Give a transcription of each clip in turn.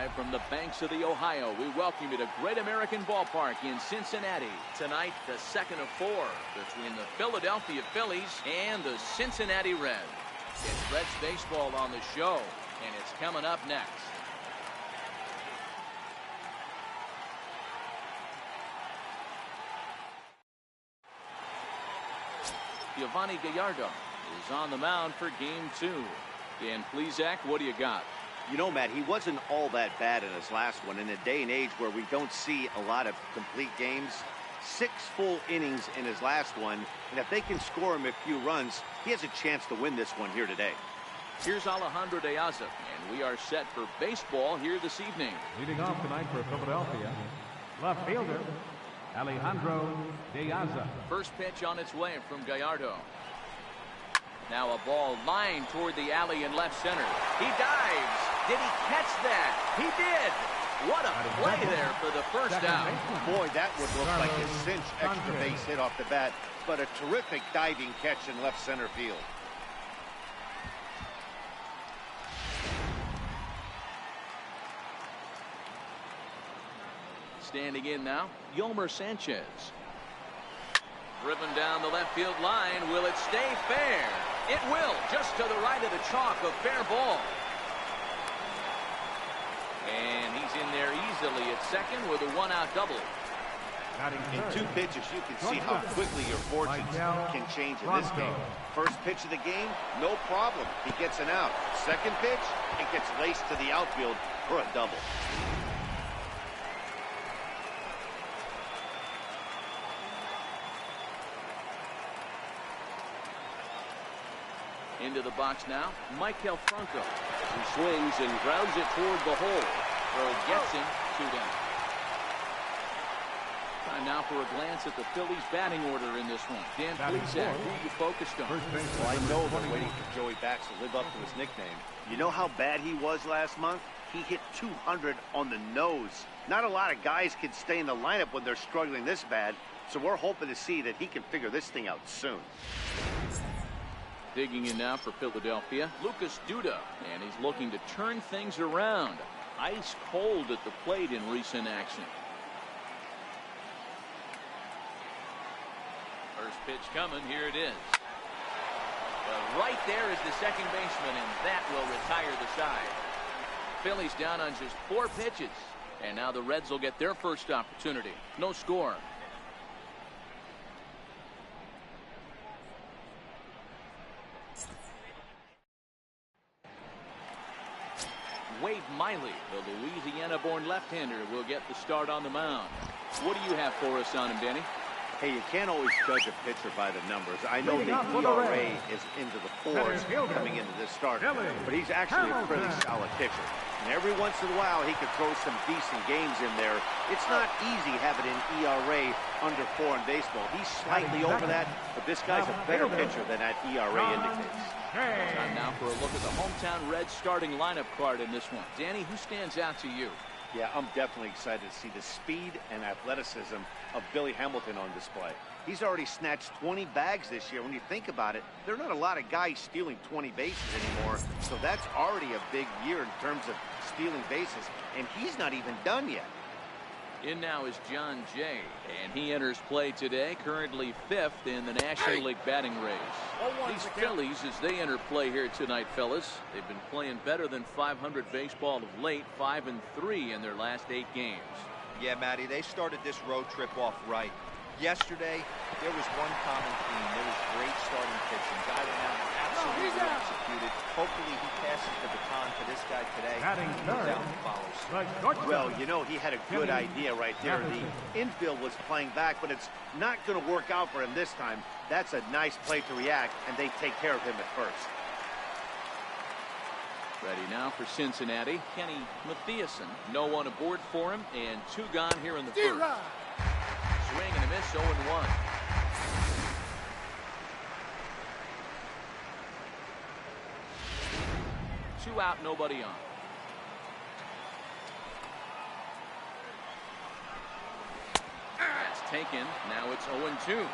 Live from the banks of the Ohio, we welcome you to Great American Ballpark in Cincinnati. Tonight, the second of 4 between the Philadelphia Phillies and the Cincinnati Reds. It's Reds baseball on the show, and it's coming up next. Giovanni Gallardo is on the mound for game 2. Dan Plesac, what do you got? You know, Matt, he wasn't all that bad in his last one. In a day and age where we don't see a lot of complete games, 6 full innings in his last one, and if they can score him a few runs, he has a chance to win this one here today. Here's Alejandro De Aza, and we are set for baseball here this evening. Leading off tonight for Philadelphia, left fielder Alejandro De Aza. First pitch on its way from Gallardo. Now a ball lined toward the alley in left center. He dives. Did he catch that? He did. What a play there for the first out. Boy, that would look like a cinch extra base hit off the bat, but a terrific diving catch in left center field. Standing in now, Yolmer Sanchez. Driven down the left field line. Will it stay fair? It will, just to the right of the chalk, a fair ball. And he's in there easily at second with a 1-out double. In 2 pitches, you can see how quickly your fortunes can change in this game. First pitch of the game, no problem. He gets an out. Second pitch, it gets laced to the outfield for a double. Into the box now, Michael Franco. He swings and grounds it toward the hole. Throw gets him, 2 down. Time now for a glance at the Phillies batting order in this one. Dan Plesac, who you focused on? Well, I know they're waiting for Joey Bats to live up to his nickname. You know how bad he was last month? He hit 200 on the nose. Not a lot of guys can stay in the lineup when they're struggling this bad, so we're hoping to see that he can figure this thing out soon. Digging in now for Philadelphia, Lucas Duda, and he's looking to turn things around. Ice cold at the plate in recent action. First pitch coming, here it is. Well, right there is the second baseman, and that will retire the side. Phillies down on just 4 pitches, and now the Reds will get their first opportunity. No score. Wade Miley, the Louisiana-born left-hander, will get the start on the mound. What do you have for us on him, Danny? Hey, you can't always judge a pitcher by the numbers. I know the ERA is into the 4s coming into this start, but he's actually a pretty solid pitcher. And every once in a while, he can throw some decent games in there. It's not easy having an ERA under 4 in baseball. He's slightly over that, but this guy's a better pitcher than that ERA indicates. Time now for a look at the hometown Reds starting lineup card in this one. Danny, who stands out to you? Yeah, I'm definitely excited to see the speed and athleticism of Billy Hamilton on display. He's already snatched 20 bags this year. When you think about it, there are not a lot of guys stealing 20 bases anymore, so that's already a big year in terms of stealing bases, and he's not even done yet. In now is John Jay, and he enters play today, currently 5th in the National League batting race. These Phillies, as they enter play here tonight, fellas, they've been playing better than 500 baseball of late, 5-3 in their last 8 games. Yeah, Matty, they started this road trip off right. Yesterday, there was one common theme. There was great starting pitching. Guy went out and absolutely executed. Hopefully, he passes the baton to this guy today. No doubt he follows. Well, you know, he had a good idea right there. The infield was playing back, but it's not going to work out for him this time. That's a nice play to react, and they take care of him at first. Ready now for Cincinnati, Kenny Mathiasen. No one aboard for him, and 2 gone here in the first. Swing and a miss, 0-1. Two out, nobody on. That's taken. Now it's 0-2.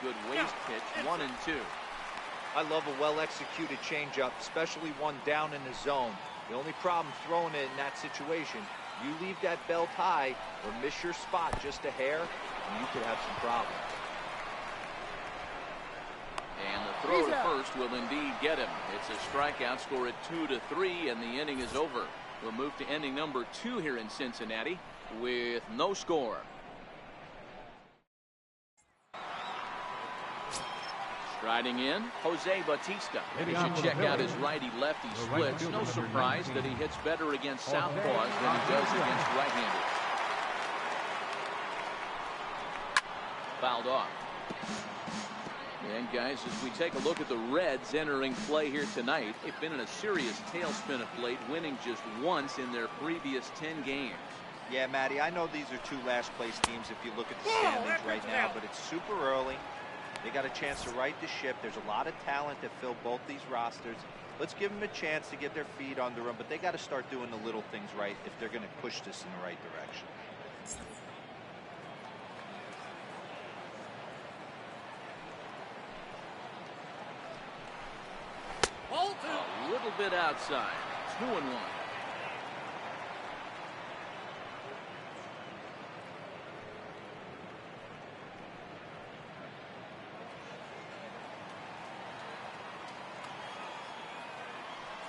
good waist pitch, 1-2. I love a well-executed changeup, especially one down in the zone. The only problem throwing it in that situation, you leave that belt high or miss your spot just a hair, and you could have some problems. And the throw to first will indeed get him. It's a strikeout, score at 2-3, and the inning is over. We'll move to inning number 2 here in Cincinnati with no score. Striding in, Jose Bautista. You should check out his righty-lefty splits. No surprise that he hits better against southpaws than he does against right-handers. Fouled off. And guys, as we take a look at the Reds entering play here tonight, they've been in a serious tailspin of late, winning just once in their previous 10 games. Yeah, Matty, I know these are 2 last-place teams if you look at the standings right now, but it's super early. They got a chance to right the ship. There's a lot of talent that fill both these rosters. Let's give them a chance to get their feet under them, but they got to start doing the little things right if they're going to push this in the right direction. A little bit outside. 2-1.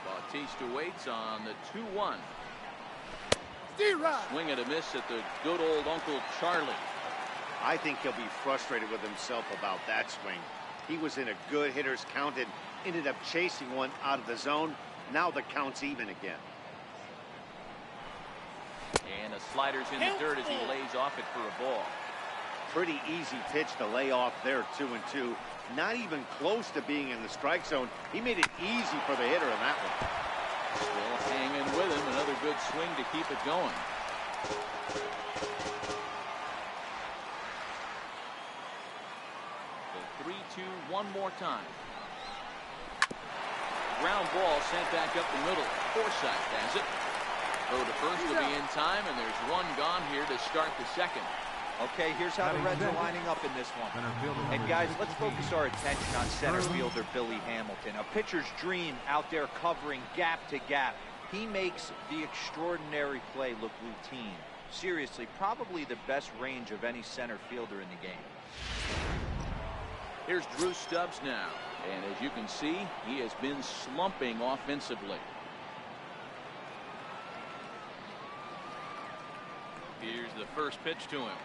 Bautista waits on the 2-1. Swing and a miss at the good old Uncle Charlie. I think he'll be frustrated with himself about that swing. He was in a good hitter's count and ended up chasing one out of the zone. Now the count's even again. And a slider's in the dirt as he lays off it for a ball. Pretty easy pitch to lay off there, 2-2. Not even close to being in the strike zone. He made it easy for the hitter in that one. Still hanging with him. Another good swing to keep it going. The 3-2 one more time. Ground ball sent back up the middle. Forsythe has it. Throw to first will be in time, and there's one gone here to start the second. Okay, here's how the Reds are lining up in this one. And guys, let's focus our attention on center fielder Billy Hamilton. A pitcher's dream out there covering gap to gap. He makes the extraordinary play look routine. Seriously, probably the best range of any center fielder in the game. Here's Drew Stubbs now. And as you can see, he has been slumping offensively. Here's the first pitch to him.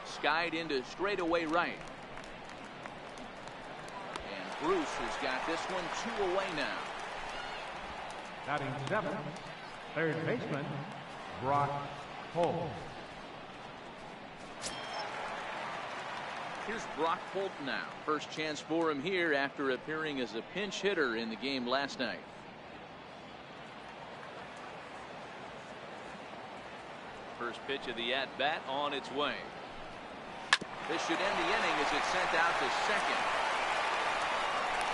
Skied into straightaway right. And Bruce has got this one 2 away now. Batting 7th, third baseman, Brock Holt. Here's Brock Holt now. First chance for him here after appearing as a pinch hitter in the game last night. First pitch of the at-bat on its way. This should end the inning as it's sent out to second.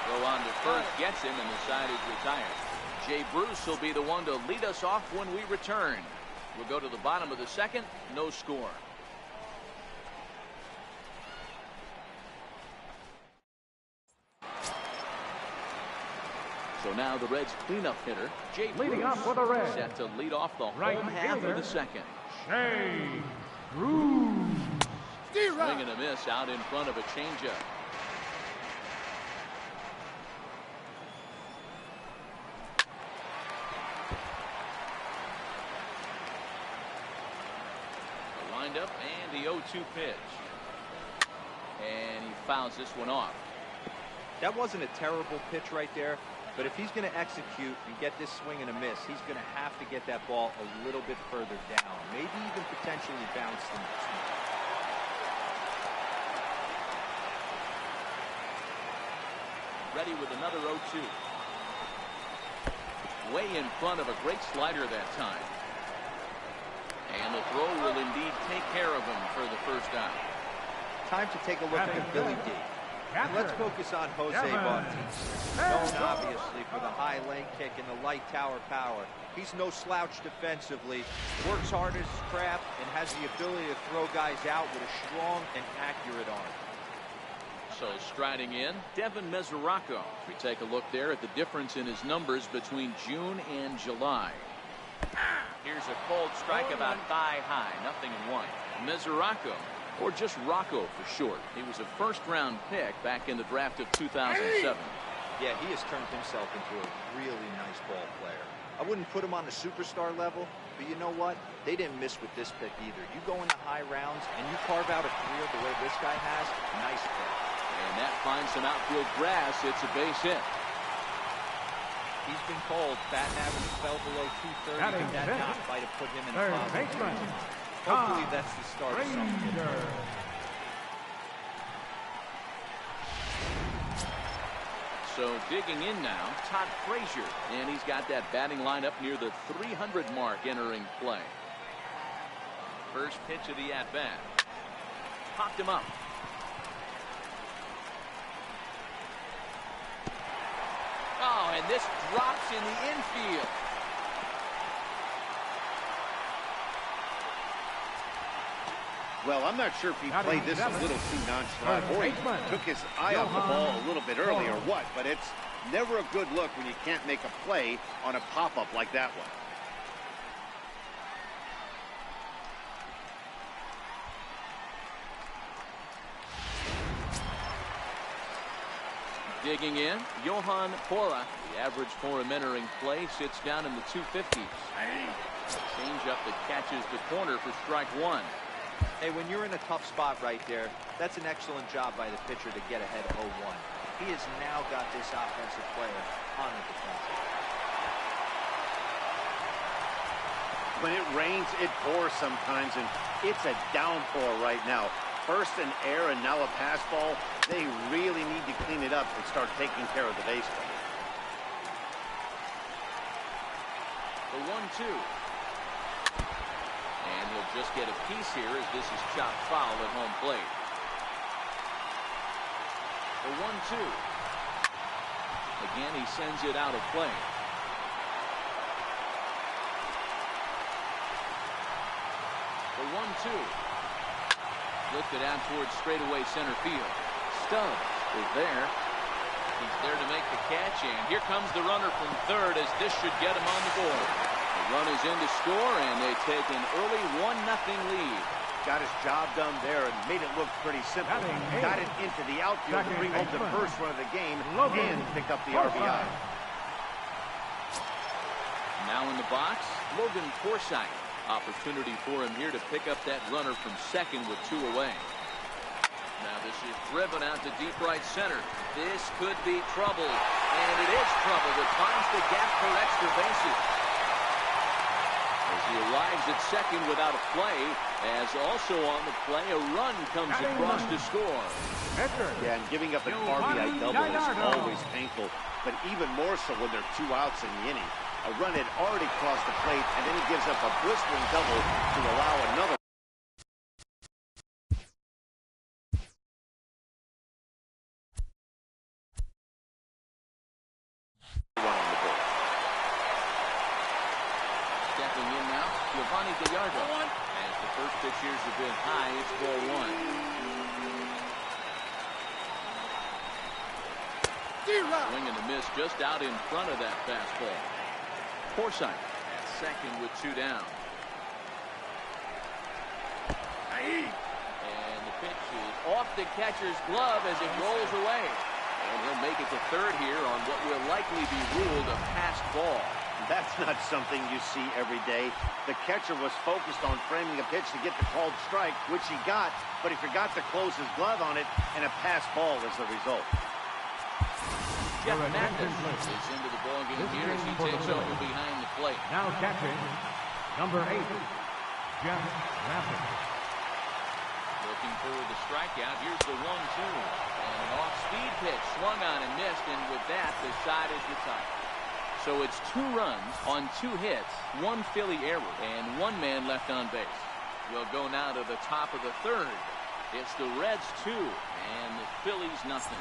Throw on to first gets him, and the side is retired. Jay Bruce will be the one to lead us off when we return. We'll go to the bottom of the second. No score. So now the Reds cleanup hitter, Jay Leading Bruce, up for the Reds, set to lead off the right home half fielder, of the second. Jay Bruce. Swing and a miss out in front of a changeup. The windup and the 0-2 pitch. And he fouls this one off. That wasn't a terrible pitch right there, but if he's going to execute and get this swing and a miss, he's going to have to get that ball a little bit further down, maybe even potentially bounce the next one. Ready with another 0-2. Way in front of a great slider that time. And the throw will indeed take care of him for the first out. Time to take a look at Billy D. Let's focus on Jose Bautista. Known obviously for the high lane kick and the light tower power. He's no slouch defensively, works hard at his craft, and has the ability to throw guys out with a strong and accurate arm. So striding in, Devin Mesoraco. We take a look there at the difference in his numbers between June and July. Here's a cold strike about thigh high, 0-1. Mesoraco, or just Rocco for short. He was a first-round pick back in the draft of 2007. Yeah, he has turned himself into a really nice ball player. I wouldn't put him on the superstar level, but you know what? They didn't miss with this pick either. You go into high rounds and you carve out a career the way this guy has, nice pick. And that finds some outfield grass. It's a base hit. He's been called. Batting average fell below 230. But that knock might have put him in a positive. Hopefully that's the start of something. So digging in now, Todd Frazier, and he's got that batting lineup near the 300 mark entering play. First pitch of the at-bat. Popped him up. Oh, and this drops in the infield. Well, I'm not sure if he played this a little too nonchalant or he took his eye off the ball a little bit early or what, but it's never a good look when you can't make a play on a pop-up like that one. Digging in, Johan Pora. The average for him entering play sits down in the 250s. Change up that catches the corner for strike one. Hey, when you're in a tough spot right there, that's an excellent job by the pitcher to get ahead of 0-1. He has now got this offensive player on the defensive. When it rains, it pours sometimes, and it's a downpour right now. First an error and now a pass ball. They really need to clean it up and start taking care of the baseball. The 1-2. And he'll just get a piece here as this is chopped foul at home plate. The 1-2. Again, he sends it out of play. The 1-2. Lifted out towards straightaway center field. Stubbs is there. He's there to make the catch, and here comes the runner from third as this should get him on the board. The run is in to score, and they take an early 1-0 lead. Got his job done there and made it look pretty simple. Got it into the outfield to bring home the first run of the game and pick up the RBI. Now in the box, Logan Forsythe. Opportunity for him here to pick up that runner from second with 2 away. Now this is driven out to deep right center. This could be trouble, and it is trouble that finds the gap for extra bases. As he arrives at second without a play, as also on the play, a run comes across to score. Yeah, and giving up an RBI double is always painful, but even more so when there are 2 outs in the inning. A run had already crossed the plate, and then he gives up a blistering double to allow another. Run on the board. Stepping in now, Giovanni Gallardo. As the first pitch here's a bit high, it's ball 1. Swing and a miss just out in front of that fastball. Forsythe at second with 2 down. And the pitch is off the catcher's glove as it rolls away. And he'll make it to third here on what will likely be ruled a passed ball. That's not something you see every day. The catcher was focused on framing a pitch to get the called strike, which he got, but he forgot to close his glove on it, and a passed ball is the result. Jeff Mathis is into the ballgame here as he takes over behind the plate. Now catching, number 8, Jeff Mathis. Looking for the strikeout. Here's the 1-2. And an off-speed pitch swung on and missed, and with that, the side is retired. So it's 2 runs on 2 hits, 1 Philly error, and 1 man left on base. We'll go now to the top of the third. It's the Reds 2 and the Phillies nothing.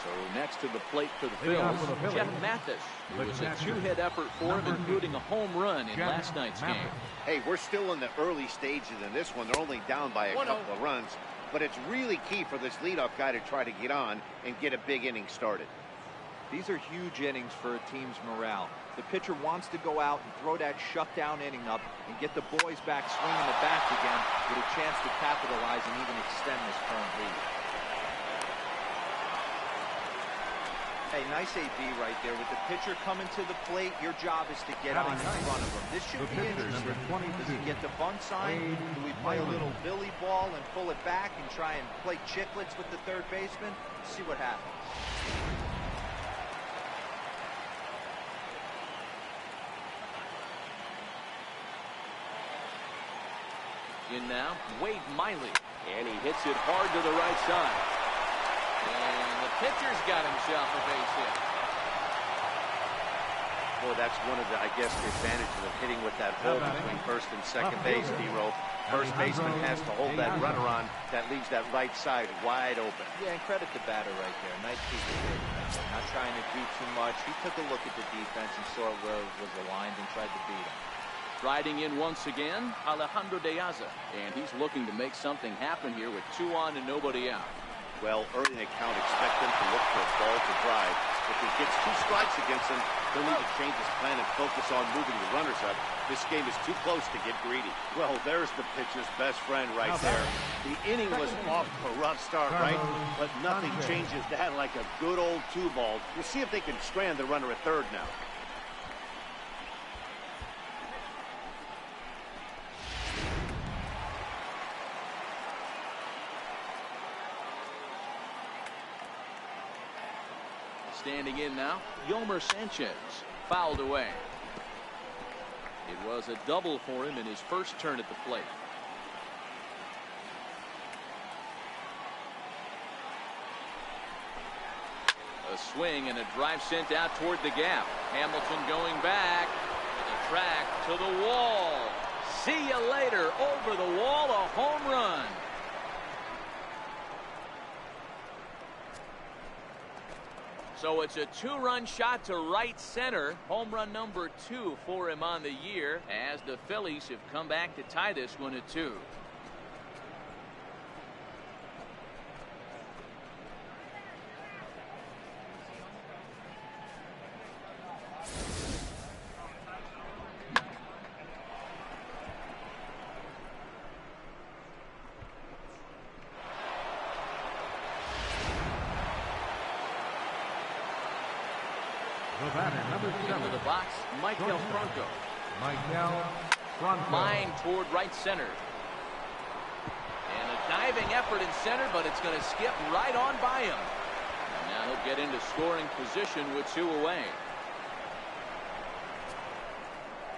So next to the plate for the Phillies, Jeff Mathis. It was a two-hit effort for him, including a home run in last night's game. Hey, we're still in the early stages in this one. They're only down by a couple of runs. But it's really key for this leadoff guy to try to get on and get a big inning started. These are huge innings for a team's morale. The pitcher wants to go out and throw that shutdown inning up and get the boys back swinging the bat again with a chance to capitalize and even extend this current lead. Hey, nice AB right there. With the pitcher coming to the plate, your job is to get on in front of him. This should be interesting. Does he get the bunt sign? Do we play a little Billy ball and pull it back and try and play chicklets with the third baseman? See what happens. In now, Wade Miley. And he hits it hard to the right side. And the pitcher's got himself a base hit. Well, that's one of the, I guess, the advantages of hitting with that hole between first and second base, D-Roll. First baseman has to hold that runner on. That leaves that right side wide open. Yeah, and credit the batter right there. Nice piece of work. Not trying to do too much. He took a look at the defense and saw where it was aligned and tried to beat him. Riding in once again, Alejandro De Aza. And he's looking to make something happen here with 2 on and nobody out. Well, early in the count, expect him to look for a ball to drive. If he gets 2 strikes against him, he'll need to change his plan and focus on moving the runners up. This game is too close to get greedy. Well, there's the pitcher's best friend right there. The inning was off to a rough start, right? But nothing changes that like a good old 2-ball. We'll see if they can strand the runner at third now. Standing in now, Yomer Sanchez, fouled away. It was a double for him in his first turn at the plate. A swing and a drive sent out toward the gap. Hamilton going back to the track, to the wall. See you later. Over the wall, a home run. So it's a 2-run shot to right center. Home run number 2 for him on the year, as the Phillies have come back to tie this one at 2. Into the box, Michael Franco. Line toward right center. And a diving effort in center, but it's going to skip right on by him. And now he'll get into scoring position with 2 away.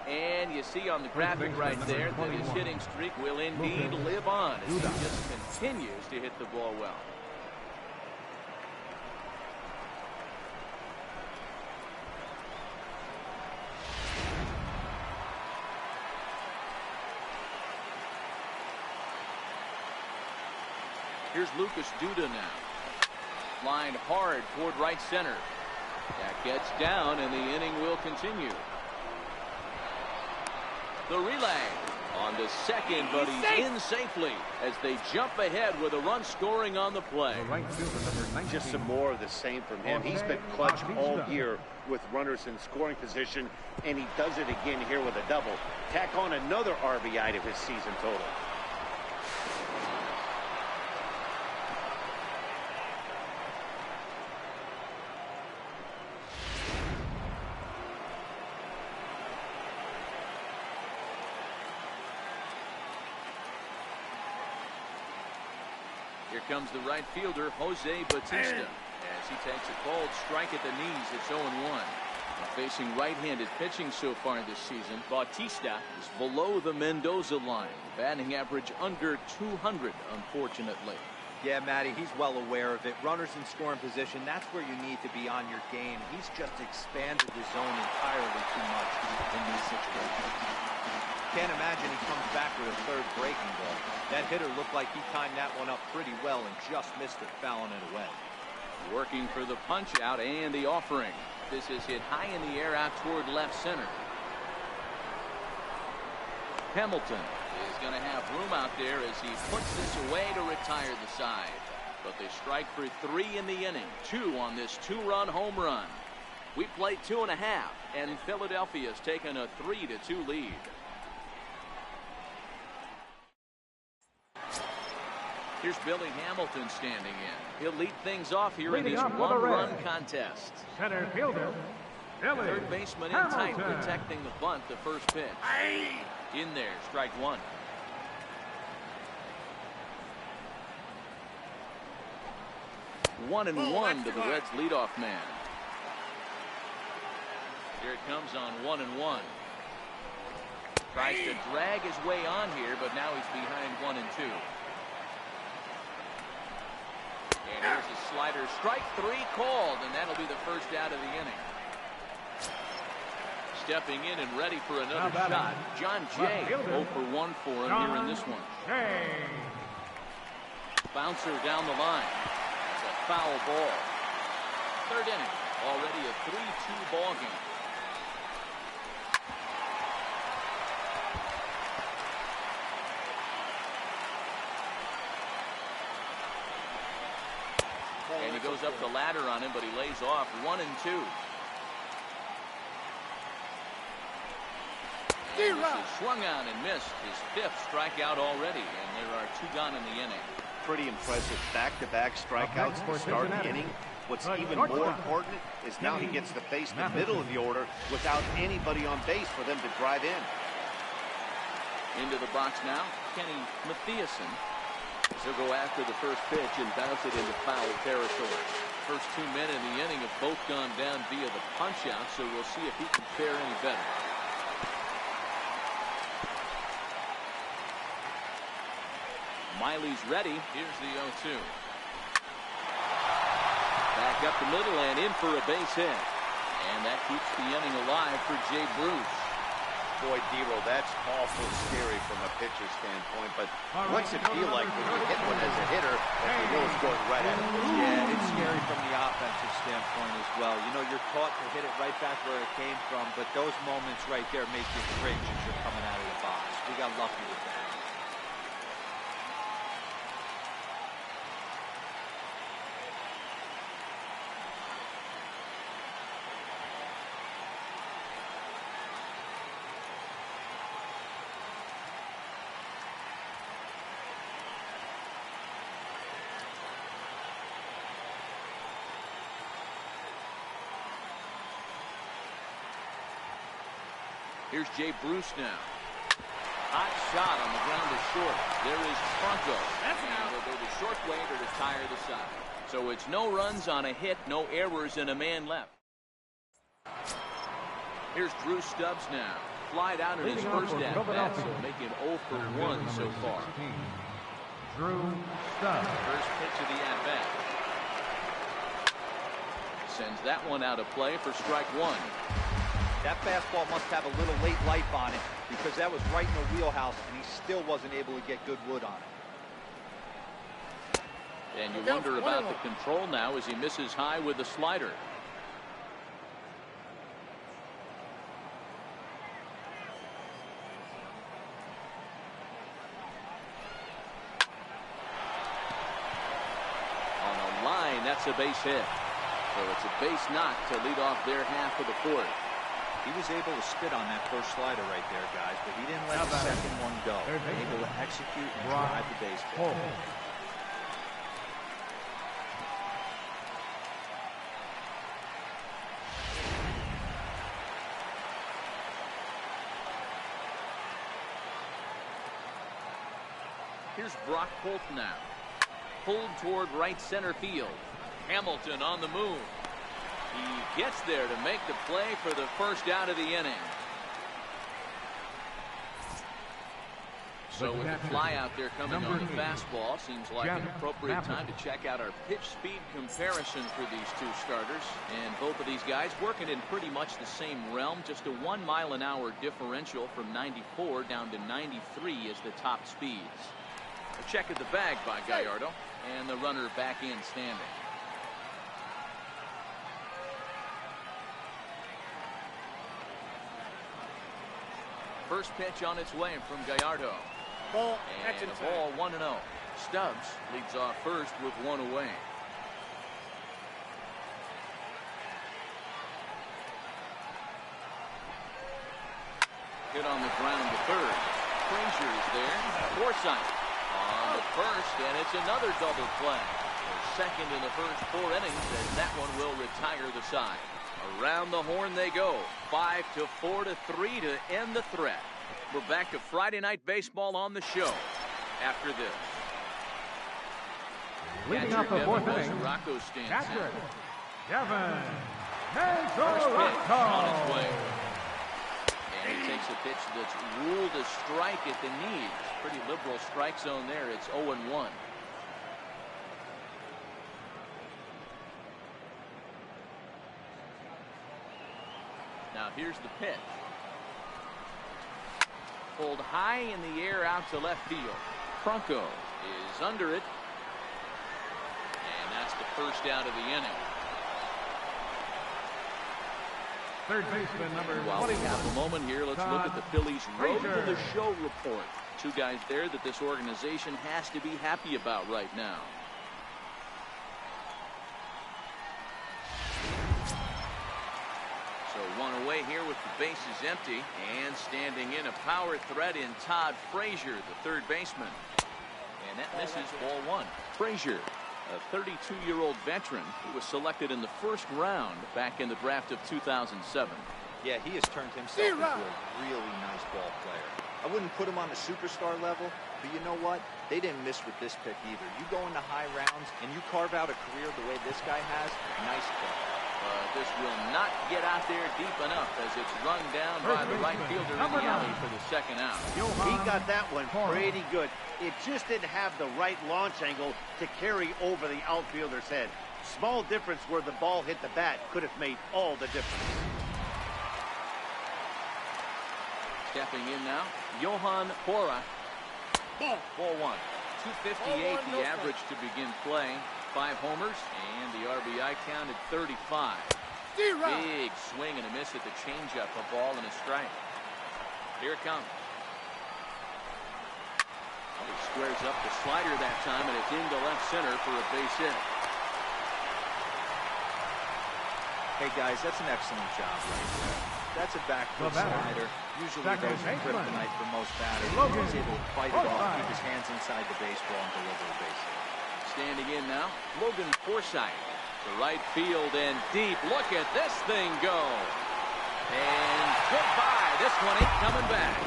And you see on the graphic right there that his hitting streak will indeed live on as he just continues to hit the ball well. Here's Lucas Duda now. Lined hard toward right center. That gets down, and the inning will continue. The relay on to second, but he's in safely as they jump ahead with a run scoring on the play. Just some more of the same from him. He's been clutch all year with runners in scoring position, and he does it again here with a double. Tack on another RBI to his season total. Here comes the right fielder, Jose Bautista, as he takes a cold strike at the knees. It's 0-1. Facing right-handed pitching so far this season, Bautista is below the Mendoza line. Batting average under 200, unfortunately. Yeah, Matty, he's well aware of it. Runners in scoring position, that's where you need to be on your game. He's just expanded the zone entirely too much in these situations. Can't imagine he comes back with a third breaking ball. That hitter looked like he timed that one up pretty well and just missed it, fouling it away. Working for the punch out and the offering. This is hit high in the air out toward left center. Hamilton is going to have room out there as he puts this away to retire the side. But they strike for 3 in the inning. 2 on this 2-run home run. We played 2.5, and Philadelphia's taken a 3-2 lead. Here's Billy Hamilton standing in. He'll lead things off here in this one-run contest. Center fielder, Billy Third baseman in tight, protecting the bunt, the first pitch. In there, strike 1. One and one to the Reds' leadoff man. Here it comes on 1-1. Tries to drag his way on here, but now he's behind 1-2. And here's a slider. Strike 3 called, and that'll be the first out of the inning. Stepping in and ready for another shot. John Jay 0 for 1 for him here in this one. Bouncer down the line. It's a foul ball. Third inning. Already a 3-2 ball game. And he goes up the ladder on him, but he lays off. 1-2. This is swung on and missed. His 5th strikeout already, and there are 2 gone in the inning. Pretty impressive back-to-back strikeouts to start the inning. What's even more important is now he gets to face the middle of the order without anybody on base for them to drive in. Into the box now, Kenny Mathiasen. He'll go after the first pitch and bounce it into foul territory. First 2 men in the inning have both gone down via the punch-out, so we'll see if he can fare any better. Miley's ready. Here's the 0-2. Back up the middle and in for a base hit. And that keeps the inning alive for Jay Bruce. Boy, Dero, that's awful scary from a pitcher's standpoint. But what's it feel like when you hit one as a hitter and you know it's going right at him? Yeah, it's scary from the offensive standpoint as well. You know, you're taught to hit it right back where it came from, but those moments right there make you cringe as you're coming out of the box. We got lucky with that. Here's Jay Bruce now. Hot shot on the ground to short. There is Franco. That's an out. They'll go the short way to retire the side. So it's no runs on a hit, no errors, and a man left. Here's Drew Stubbs now. Flied out in his first at-bat, so making 0 for 1 so far. Drew Stubbs. First pitch of the at-bat. Sends that one out of play for strike 1. That fastball must have a little late life on it because that was right in the wheelhouse and he still wasn't able to get good wood on it. And you wonder about the control now as he misses high with the slider. On a line, that's a base hit. So it's a base knock to lead off their half of the 4th. He was able to spit on that first slider right there, guys, but he didn't let the second one go. Able to execute and drive the base hit. Here's Brock Holt now. Pulled toward right center field. Hamilton on the move. He gets there to make the play for the first out of the inning. So with the fly out there coming on the fastball, seems like an appropriate time to check out our pitch speed comparison for these two starters. And both of these guys working in pretty much the same realm. Just a 1 mile-an-hour differential from 94 down to 93 is the top speeds. A check at the bag by Gallardo, and the runner back in standing. First pitch on its way from Gallardo. Ball, and a ball 1-0. Stubbs leads off first with one away. Hit on the ground to third. Frazier is there. Forsythe on the first, and it's another double play. The second in the first 4 innings, and that one will retire the side. Around the horn they go. 5-4 to 3 to end the threat. We're back to Friday Night Baseball on the show after this. Leading off the fourth inning, Rocco stands catcher, in. Kevin First pitch on its Rocco. way. And he takes a pitch that's ruled a strike at the knees. Pretty liberal strike zone there. It's 0-1. Now here's the pitch. Pulled high in the air out to left field. Franco is under it. And that's the first out of the inning. Third baseman number While we 21. have a moment here, let's look at the Phillies' road to the show report. Two guys there that this organization has to be happy about right now. So one away here with the bases empty, and standing in a power threat in Todd Frazier, the third baseman. And that misses ball 1. Frazier, a 32-year-old veteran who was selected in the first round back in the draft of 2007. Yeah, he has turned himself into a really nice ball player. I wouldn't put him on the superstar level, but you know what? They didn't miss with this pick either. You go into high rounds and you carve out a career the way this guy has, nice pick. This will not get out there deep enough as it's run down by the right fielder in the alley for the second out. He got that one pretty good. It just didn't have the right launch angle to carry over the outfielder's head. Small difference where the ball hit the bat could have made all the difference. Stepping in now, Johan Pora. Ball 1. 258 the average to begin play. 5 homers, and the RBI counted 35. Big swing and a miss at the changeup, a ball and a strike. Here it comes. He squares up the slider that time, and it's into left center for a base hit. Hey guys, that's an excellent job right there. That's a backfoot slider. Usually those are kryptonite for most batters. He's able to fight it off, keep his hands inside the baseball, and deliver a base hit. Standing in now, Logan Forsythe to right field and deep. Look at this thing go. And goodbye. This one ain't coming back.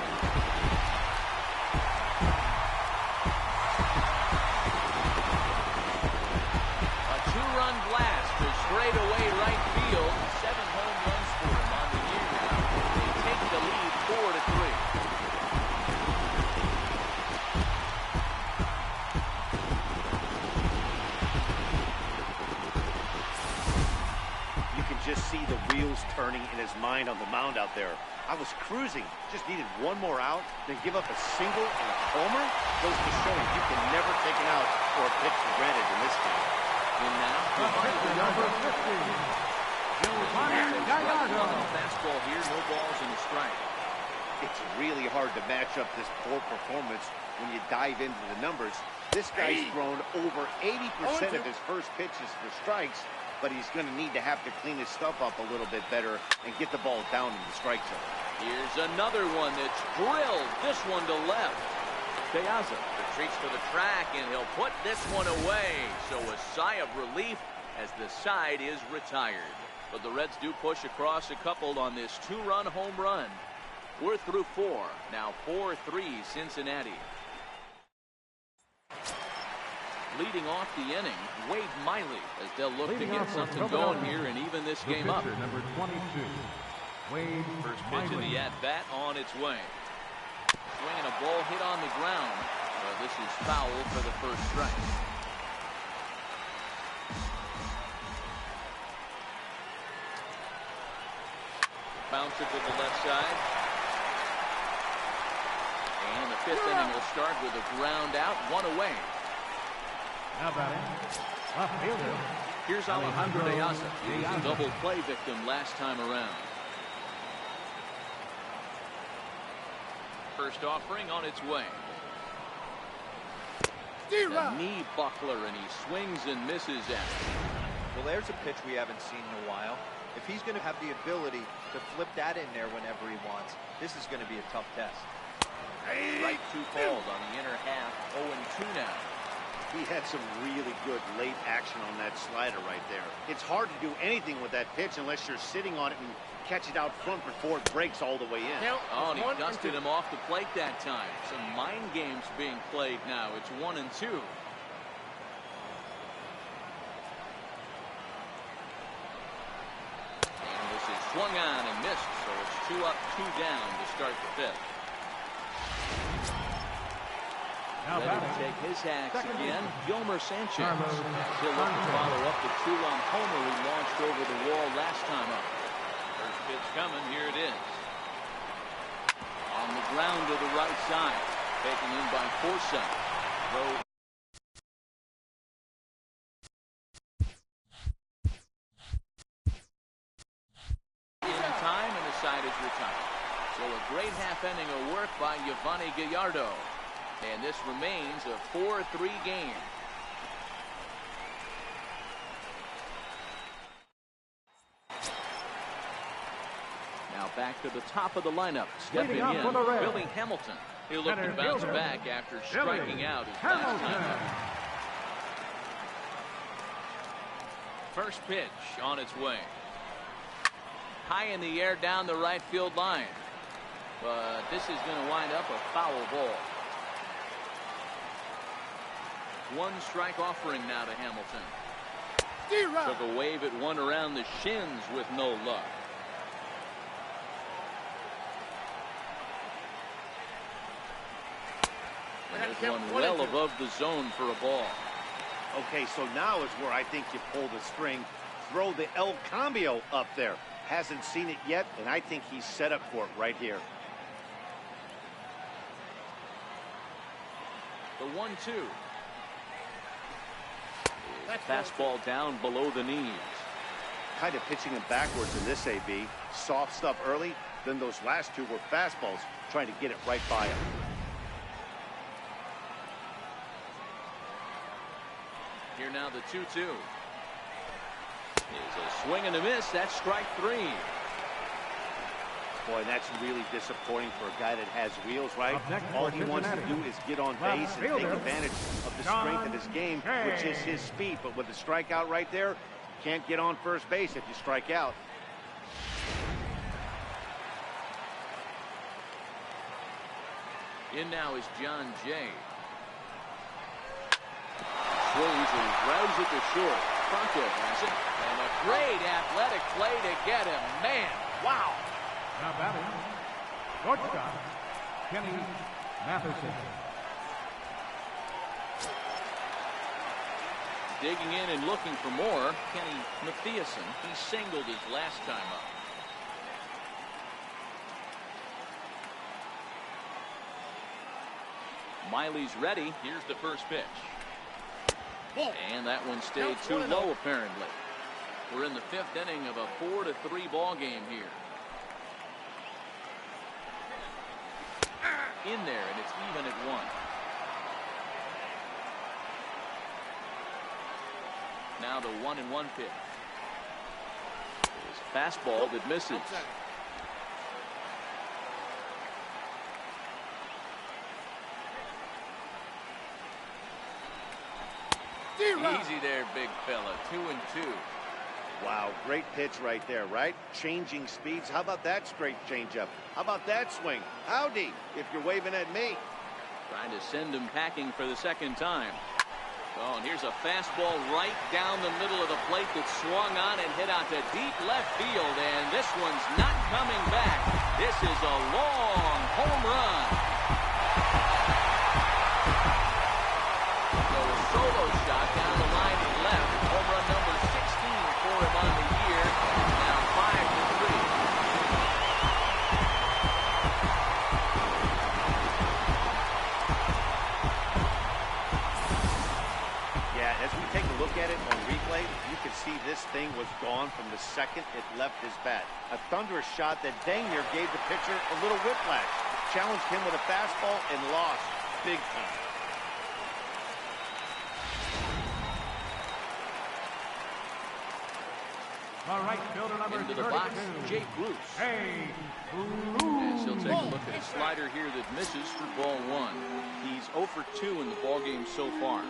A 2-run blast to straightaway right field. 7 home runs for him on the year now. They take the lead 4-3. Just see the wheels turning in his mind on the mound out there. I was cruising, just needed one more out, then give up a single and a homer. Goes to show you can never take an out or a pitch for granted in this game. And now, Number 50, Johan Gallardo. Fastball here, no balls and a strike. It's really hard to match up this poor performance when you dive into the numbers. This guy's thrown over 80% of his first pitches for strikes, but he's going to need to have to clean his stuff up a little bit better and get the ball down in the strike zone. Here's another one that's drilled. This one to left. Piazza retreats for the track, and he'll put this one away. So a sigh of relief as the side is retired. But the Reds do push across a couple on this 2-run home run. We're through 4. Now 4-3 Cincinnati. Leading off the inning, Wade Miley, as they'll look to get something going here and even this game up. Number 22, Wade First pitch of the at-bat on its way. swing and a ball hit on the ground. But this is foul for the first strike. Bouncer to the left side. And the fifth inning will start with a ground out, one away. Now batting, left fielder. Here's Alejandro De Asa. He was a double play victim last time around. First offering on its way. A knee buckler, and he swings and misses at it. Well, there's a pitch we haven't seen in a while. If he's going to have the ability to flip that in there whenever he wants, this is going to be a tough test. Right two balls on the inner half, 0-2 now. He had some really good late action on that slider right there. It's hard to do anything with that pitch unless you're sitting on it and catch it out front before it breaks all the way in. Oh, and he dusted him off the plate that time. Some mind games being played now. It's 1-2. And this is swung on and missed, so it's 2 up, 2 down to start the fifth. Now Ready to take his hacks again, Yolmer Sanchez. He'll look to follow up the 2-run homer he launched over the wall last time up. First pitch coming, here it is. On the ground to the right side, taken in by Forsythe. Throw. In time, and the side is retired. So a great half inning of work by Yovani Gallardo. And this remains a 4-3 game. Now back to the top of the lineup. Stepping in, Billy Hamilton. He'll look to bounce back after striking out his last time up. First pitch on its way. High in the air down the right field line. But this is going to wind up a foul ball. One strike offering now to Hamilton. Took a wave at one around the shins with no luck. And there's one well above the zone for a ball. Okay, so now is where I think you pull the string. Throw the El Cambio up there. Hasn't seen it yet, and I think he's set up for it right here. The 1-2. Fastball down below the knees. Kind of pitching him backwards in this AB. Soft stuff early, then those last two were fastballs, trying to get it right by him. Here now the 2-2. Is a swing and a miss. That's strike 3. Boy, that's really disappointing for a guy that has wheels, right? All he wants to do is get on base and take advantage of the strength of his game, which is his speed. But with the strikeout right there, you can't get on first base if you strike out. In now is John Jay. Swings and grounds it to short. Franco has it. And a great athletic play to get him. Man, wow. Now batting, shortstop, Kenny Matheson. Digging in and looking for more, Kenny Matheson. He singled his last time up. Miley's ready. Here's the first pitch. And that one stayed too low, apparently. We're in the fifth inning of a 4-3 ball game here. In there, and it's even at 1. Now the 1-1 pitch. It's a fastball that misses. Easy there, big fella. 2-2. Wow, great pitch right there, right? Changing speeds. How about that straight changeup? How about that swing? Howdy, if you're waving at me. Trying to send him packing for the second time. Oh, and here's a fastball right down the middle of the plate that swung on and hit out to deep left field. And this one's not coming back. This is a long home run. So a solo shot down the line and left. Home run number 16 for him on the year. It's now 5-3. Yeah, as we take a look at it on replay, you can see this thing was gone from the second it left his bat. A thunderous shot that dang near gave the pitcher a little whiplash. Challenged him with a fastball and lost big time. The right fielder, number Into the 32. box, Jay Bruce. Hey, And he'll take a look at a slider here that misses for ball one. He's 0 for 2 in the ballgame so far.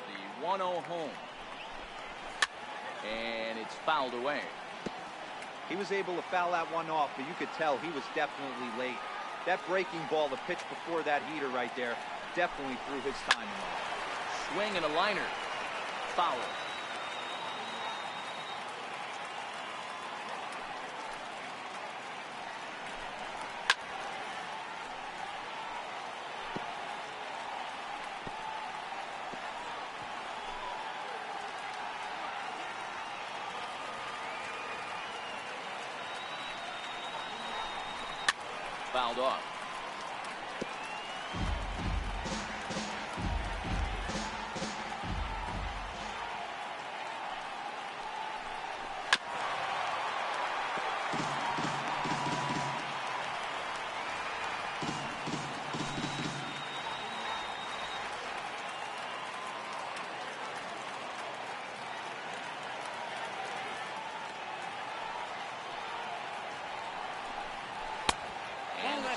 The 1-0 home. And it's fouled away. He was able to foul that one off, but you could tell he was definitely late. That breaking ball, the pitch before that heater right there, definitely threw his timing off. Swing and a liner. Foul. Fouled off.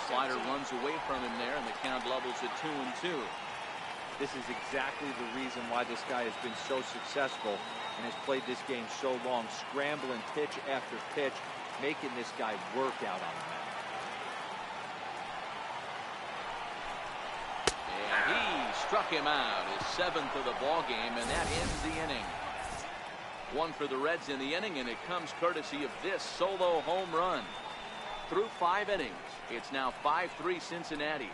Slider runs away from him there, and the count levels at 2-2. This is exactly the reason why this guy has been so successful and has played this game so long, scrambling pitch after pitch, making this guy work out on the mound. And he struck him out, his 7th of the ball game, and that ends the inning. One for the Reds in the inning, and it comes courtesy of this solo home run. Through 5 innings, it's now 5-3 Cincinnati.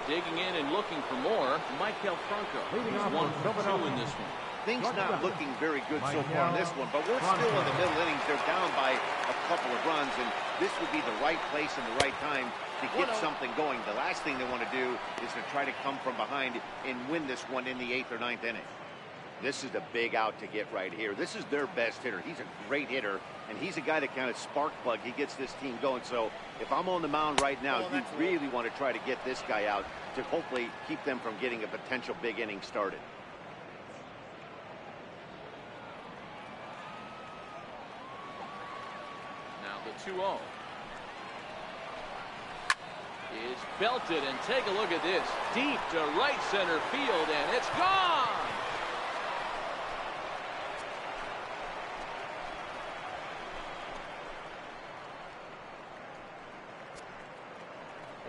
Digging in and looking for more, Maikel Franco. He's 1 for 2 in this one. Things not looking very good so far in this one, but we're still in the middle innings. They're down by a couple of runs, and this would be the right place and the right time to get something going. The last thing they want to do is to try to come from behind and win this one in the 8th or 9th inning. This is a big out to get right here. This is their best hitter. He's a great hitter, and he's a guy that kind of spark plug. He gets this team going. So if I'm on the mound right now, you really want to try to get this guy out to hopefully keep them from getting a potential big inning started. Now the 2-0 is belted, and take a look at this. Deep to right center field, and it's gone!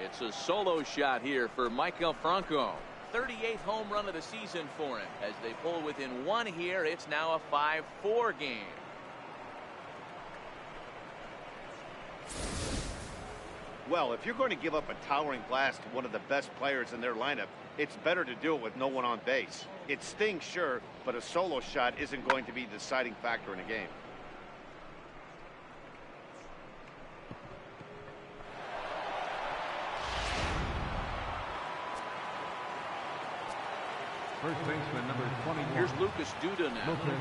It's a solo shot here for Maikel Franco. 38th home run of the season for him. As they pull within 1 here, it's now a 5-4 game. Well, if you're going to give up a towering blast to one of the best players in their lineup, it's better to do it with no one on base. It stings, sure, but a solo shot isn't going to be the deciding factor in a game. First baseman, number 21. Here's Lucas Duda now. Lucas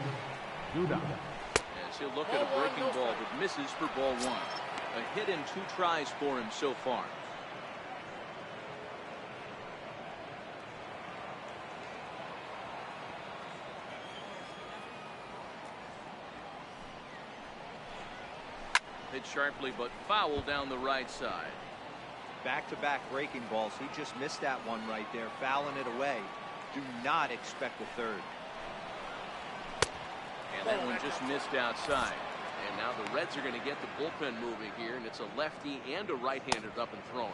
Duda. As he'll look at a breaking ball that misses for ball 1. A hit in 2 tries for him so far. Hit sharply, but foul down the right side. Back-to-back breaking balls. He just missed that one right there, fouling it away. Do not expect a third. And that one just missed outside. And now the Reds are going to get the bullpen moving here, and it's a lefty and a right-hander up and throwing.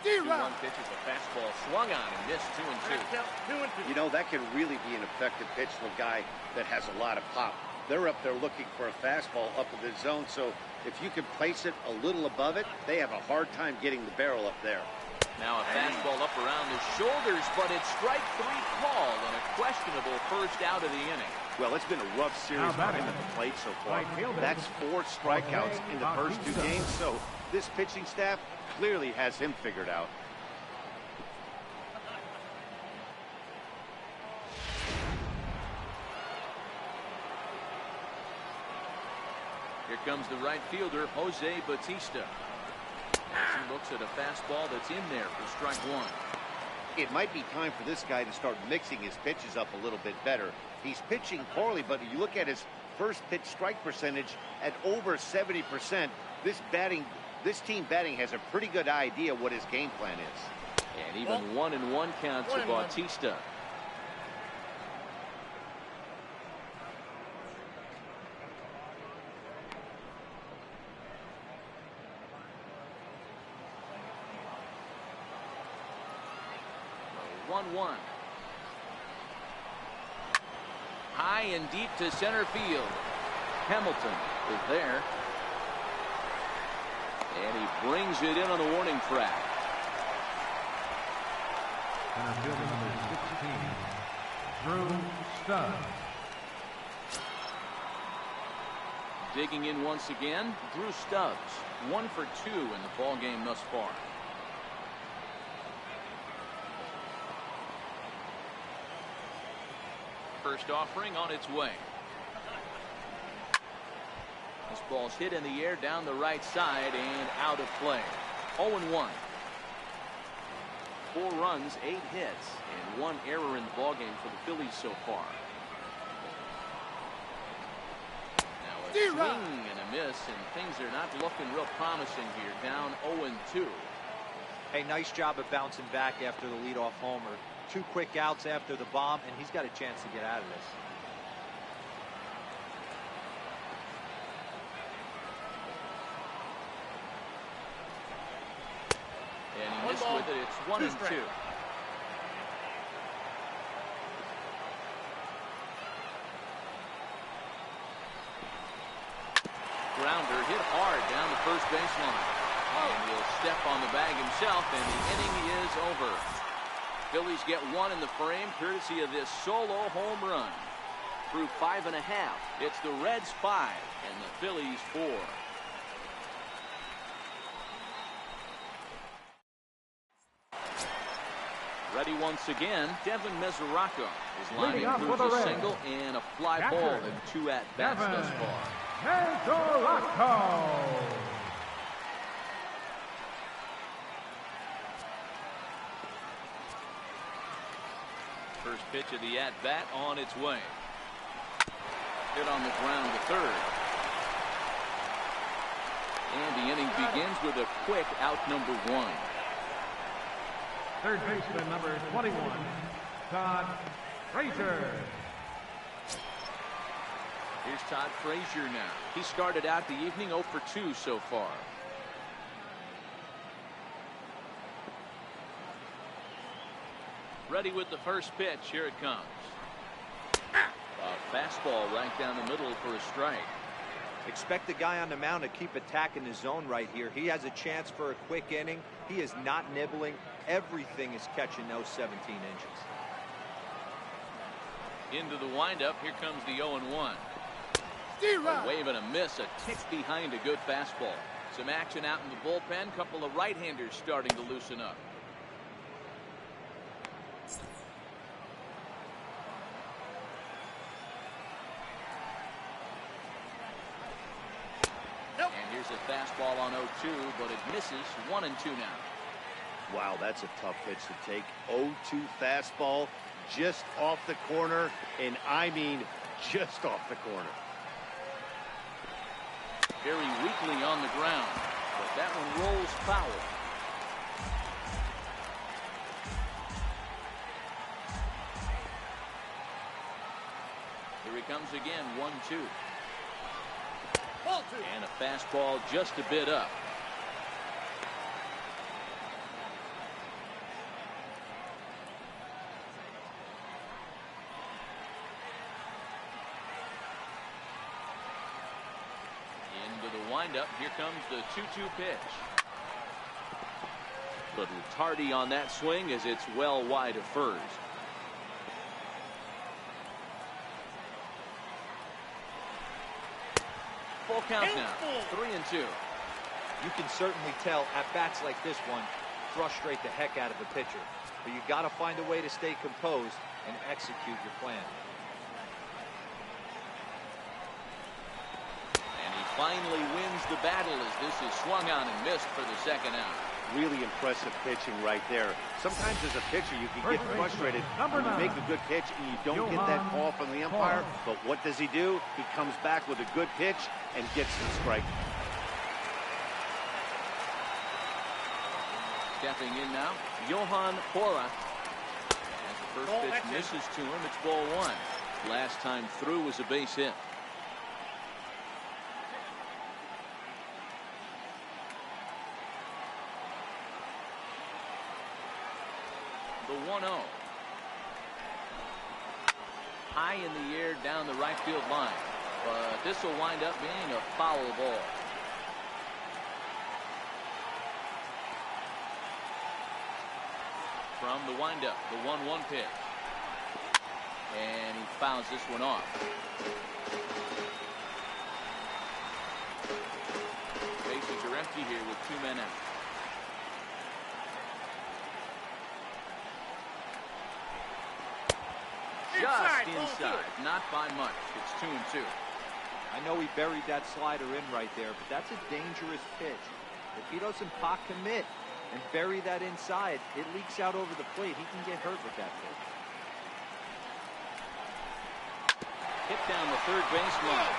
2-1 pitch as a fastball swung on and missed 2-2. You know, that can really be an effective pitch to a guy that has a lot of pop. They're up there looking for a fastball up in the zone, so if you can place it a little above it, they have a hard time getting the barrel up there. Now a fastball up around the shoulders, but it's strike 3 called and a questionable first out of the inning. Well, it's been a rough series for him at the plate so far. That's 4 strikeouts in the first 2 games, so this pitching staff clearly has him figured out. Here comes the right fielder, Jose Bautista. As he looks at a fastball that's in there for strike 1. It might be time for this guy to start mixing his pitches up a little bit better. He's pitching poorly, but you look at his first pitch strike percentage at over 70%. This team batting has a pretty good idea what his game plan is. And even 1-1 counts to Bautista. The 1-1. High and deep to center field. Hamilton is there. And he brings it in on the warning track. Center fielder number 16, Drew Stubbs. Digging in once again, Drew Stubbs. 1 for 2 in the ball game thus far. First offering on its way. This ball's hit in the air down the right side and out of play. 0-1. 4 runs, 8 hits, and 1 error in the ballgame for the Phillies so far. Now a swing and a miss, and things are not looking real promising here. Down 0-2. Hey, nice job of bouncing back after the leadoff homer. 2 quick outs after the bomb, and he's got a chance to get out of this. And he missed with it. It's 1-2. Grounder hit hard down the first baseline. And he'll step on the bag himself, and the inning is over. Phillies get 1 in the frame, courtesy of this solo home run. Through 5 1/2, it's the Reds 5 and the Phillies 4. Ready once again, Devin Mesoraco is lining through a single and a fly ball in 2 at-bats thus far. Mesoraco. First pitch of the at-bat on its way. Hit on the ground to third. And the inning begins with a quick out number 1. Third baseman number 21, Todd Frazier. Here's Todd Frazier now. He started out the evening 0 for 2 so far. Ready with the first pitch. Here it comes. A fastball right down the middle for a strike. Expect the guy on the mound to keep attacking the zone right here. He has a chance for a quick inning. He is not nibbling. Everything is catching those 17 inches. Into the windup. Here comes the 0-1. A wave and a miss. A tick behind a good fastball. Some action out in the bullpen. Couple of right-handers starting to loosen up. And here's a fastball on 0-2, but it misses. 1-2 now. Wow, that's a tough pitch to take. 0-2 fastball just off the corner, and I mean just off the corner. Very weakly on the ground, but that one rolls foul. Here he comes again, 1-2. And a fastball just a bit up. windup. Here comes the 2-2 pitch. Little tardy on that swing as it's well wide of first. Full count now. 3-2. You can certainly tell at bats like this one frustrate the heck out of the pitcher. But you got to find a way to stay composed and execute your plan. And he finally wins the battle as this is swung on and missed for the second out. Really impressive pitching right there. Sometimes as a pitcher you can get frustrated when you make a good pitch and you don't get that call from the umpire. But what does he do? He comes back with a good pitch and gets the strike. Stepping in now, Johan Pora. As the first pitch misses to him, it's ball one. Last time through was a base hit. The 1-0. High in the air down the right field line. But this will wind up being a foul ball. From the windup, the 1-1 pitch. And he fouls this one off. Bases are empty here with 2 men out. Just inside, not by much. It's 2-2. I know he buried that slider in right there, but that's a dangerous pitch. If he doesn't pot commit and bury that inside, it leaks out over the plate. He can get hurt with that pitch. Hit down the third baseline.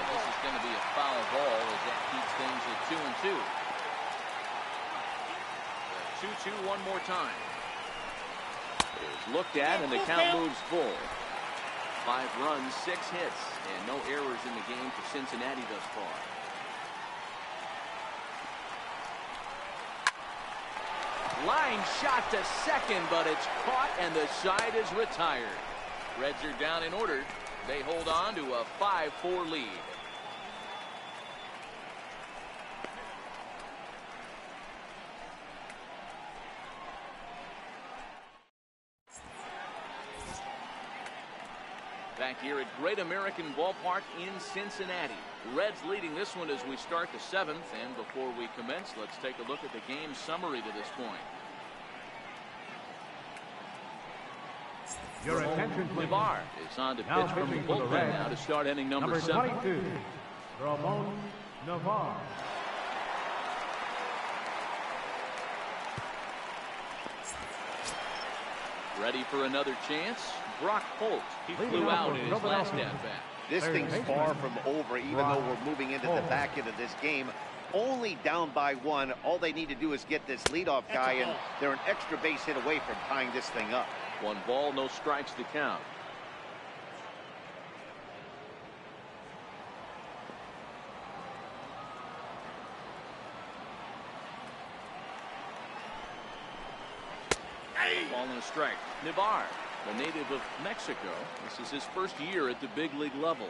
This is going to be a foul ball as that keeps things at 2-2. 2-2 one more time. Is looked at and the count moves full. 5 runs, 6 hits, and no errors in the game for Cincinnati thus far. Line shot to second, but it's caught and the side is retired. Reds are down and ordered. They hold on to a 5-4 lead. Back here at Great American Ballpark in Cincinnati. Reds leading this one as we start the 7th. And before we commence, let's take a look at the game summary to this point. Your attention, please. Navar is on to Now pitch from the pitching for the bullpen Reds. now to start inning number 7. 22, Ramon Navar. Ready for another chance? Brock Holt. He flew out in his last at-bat. This thing's far from over, even though we're moving into the back end of this game. Only down by 1. All they need to do is get this leadoff guy, and they're an extra base hit away from tying this thing up. 1 ball, no strikes to count. Ball and a strike. Navar, the native of Mexico. This is his first year at the big league level.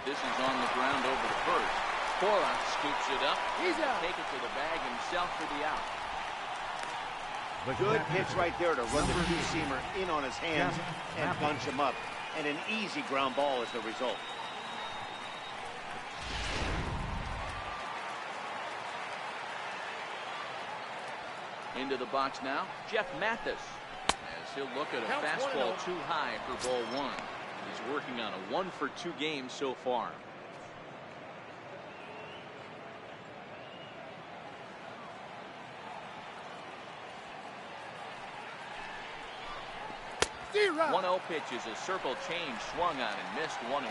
This is on the ground over the first. Cora scoops it up. Take it to the bag himself for the out. Good pitch right there to run the two-seamer in on his hands and bunch him up. And an easy ground ball as the result. Into the box now, Jeff Mathis. As he'll look at a fastball too high for ball 1. He's working on a 1-for-2 game so far. D-Rock. 1-0 pitch is a circle change swung on and missed 1-1.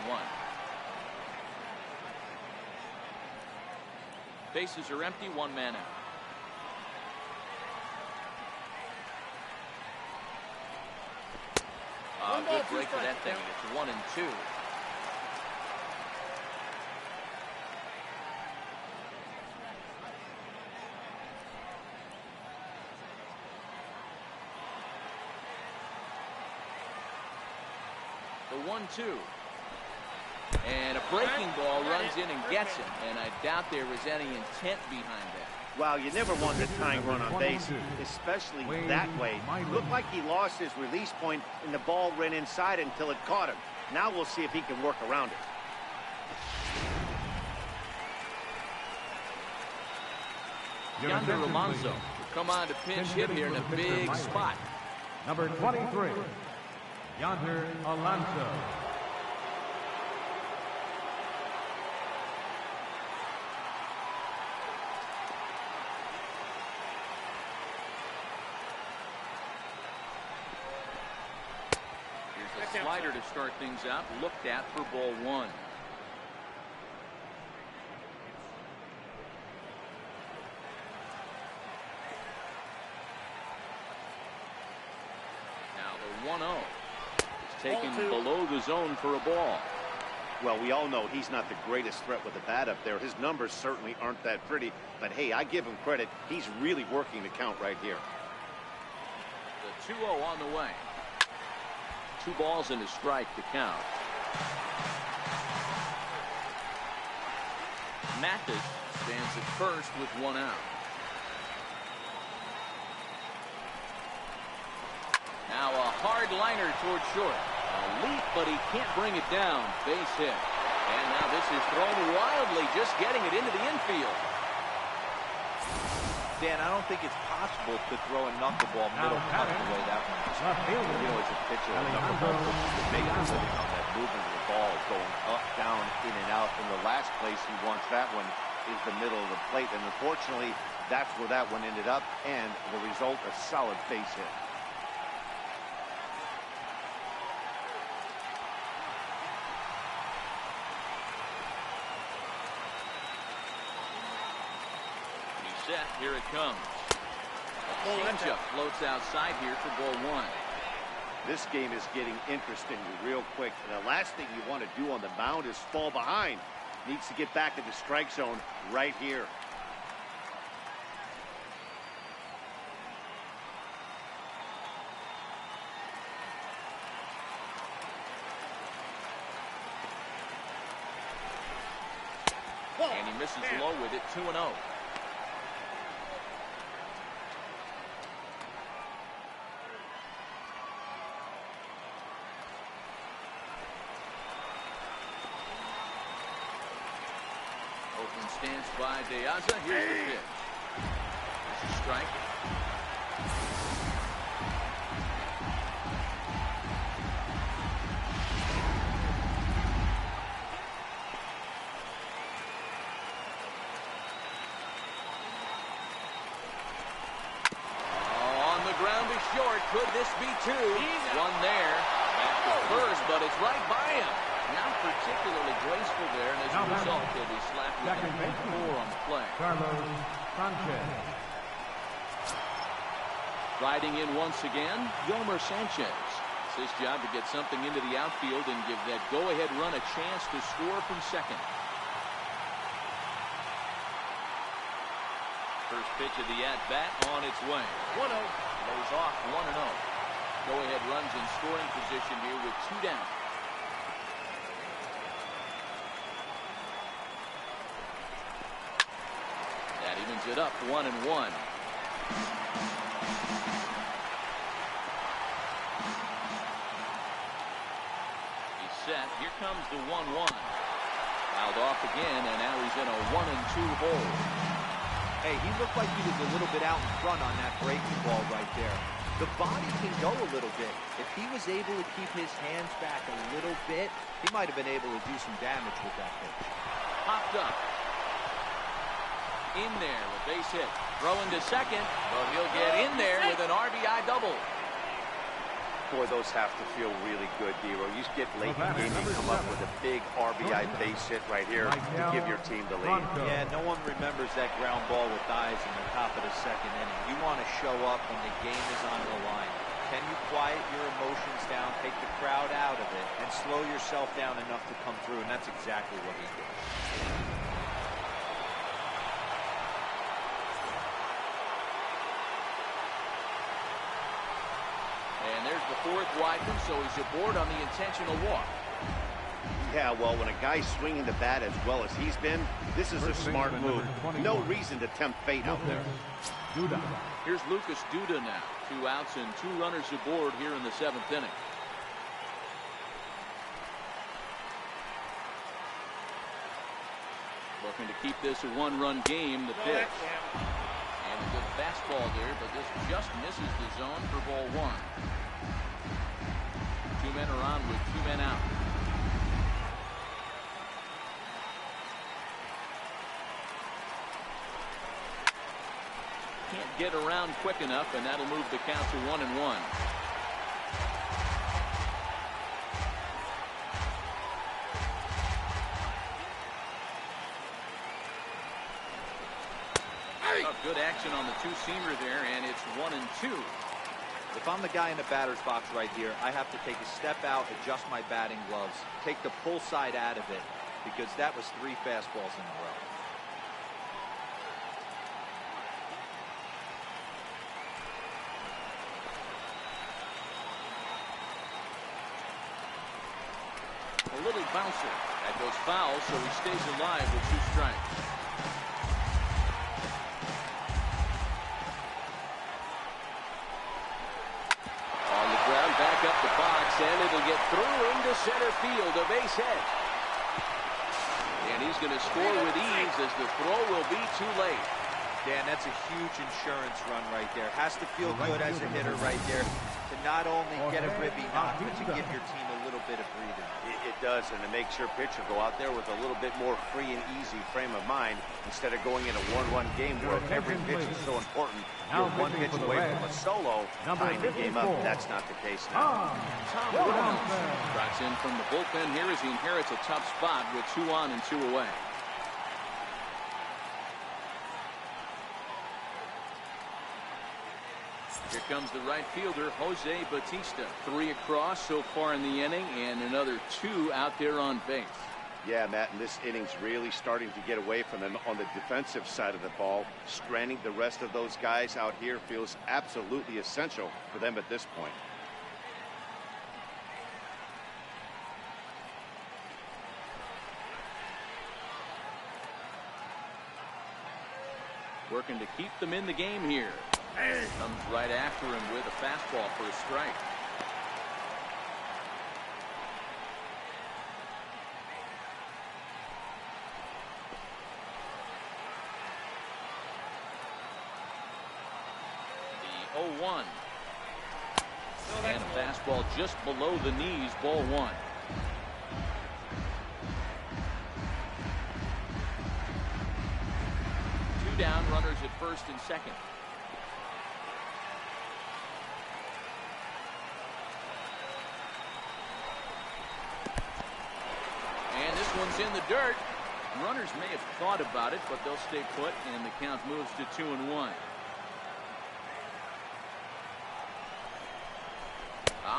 Bases are empty, 1 man out. Good break for that thing. It's 1-2. The 1-2. And a breaking ball runs in and gets him. And I doubt there was any intent behind that. Well, you never want the tying run on base, especially that way. Looked like he lost his release point, and the ball ran inside until it caught him. Now we'll see if he can work around it. Yonder Alonso will come on to pinch hit here in a big spot. Number 23, Yonder Alonso. Here's a slider to start things out, looked at for ball 1. Now the 1-0 is taken below the zone for a ball. Well, we all know he's not the greatest threat with the bat up there. His numbers certainly aren't that pretty, but hey, I give him credit. He's really working the count right here. The 2-0 on the way. 2 balls and a strike to count. Mathis stands at first with 1 out. Now a hard liner toward short. A leap, but he can't bring it down. Base hit. And now this is thrown wildly, just getting it into the infield. Dan, I don't think it's possible to throw a knuckleball middle cut the way that one is. You know, as a pitcher, a knuckleball pitcher would make a living on that movement of the ball, going up, down, in and out. And the last place he wants that one is the middle of the plate. And unfortunately, that's where that one ended up. And the result, a solid base hit. Set, here it comes. A changeup floats outside here for ball 1. This game is getting interesting real quick. And the last thing you want to do on the mound is fall behind. Needs to get back in the strike zone right here. And he misses low with it, 2-0. Open stance by De Aza. Here's the pitch. There's a strike. On the ground is short. Could this be 2? One there. Back to first, but it's right by him. Not particularly graceful there, and as a result, he'll be slapped with a 4 on the play. Carlos Sanchez. Riding in once again, Yomer Sanchez. It's his job to get something into the outfield and give that go-ahead run a chance to score from second. First pitch of the at-bat on its way. 1-0. Lays off 1-0. Go-ahead runs in scoring position here with 2 down. Evens it up 1-1. He's set. Here comes the 1-1. Fouled off again, and now he's in a 1-2 hole. Hey, he looked like he was a little bit out in front on that breaking ball right there. The body can go a little bit. If he was able to keep his hands back a little bit, he might have been able to do some damage with that pitch. Popped up. In there, a base hit. Throwing to second, but he'll get in there with an RBI double. Boy, those have to feel really good, Dero. You get late in the game, you come up with a big RBI base hit right here to give your team the lead. Yeah, no one remembers that ground ball with eyes in the top of the second inning. You want to show up when the game is on the line. Can you quiet your emotions down, take the crowd out of it, and slow yourself down enough to come through? And that's exactly what he did. And there's The fourth widened, so he's aboard on the intentional walk. Yeah, well, when a guy's swinging the bat as well as he's been, this is a smart move. No reason to tempt fate out there. Here's Lucas Duda now. 2 outs and 2 runners aboard here in the 7th inning. Looking to keep this a 1-run game. The pitch. And a good fastball there, but this just misses the zone for ball 1. 2 men are on with 2 men out. Can't get around quick enough, and that'll move the count to 1-1. Good action on the two-seamer there, and it's 1-2. If I'm the guy in the batter's box right here, I have to take a step out, adjust my batting gloves, take the pull side out of it, because that was 3 fastballs in a row. A little bouncer. That goes foul, so he stays alive with 2 strikes. Back up the box, and it'll get through into center field, a base hit. And he's going to score with ease as the throw will be too late. Dan, that's a huge insurance run right there. Has to feel good as a hitter right there to not only get a ribby knock, but to give your team a little bit of breathing. It does, and it makes your pitcher go out there with a little bit more free and easy frame of mind instead of going in a 1-run game where every pitch is so important. You're 1 pitch away from a solo, tying the game up. That's not the case now. Tom Williams trots in from the bullpen here as he inherits a tough spot with 2 on and 2 away. Here comes the right fielder, Jose Bautista. 3 across so far in the inning, and another 2 out there on base. Yeah, Matt, and this inning's really starting to get away from them on the defensive side of the ball. Stranding the rest of those guys out here feels absolutely essential for them at this point. Working to keep them in the game here. Comes right after him with a fastball for a strike. The 0-1. And a fastball just below the knees, ball 1. Two down, runners at first and second. One's in the dirt. Runners may have thought about it, but they'll stay put, and the count moves to 2-1.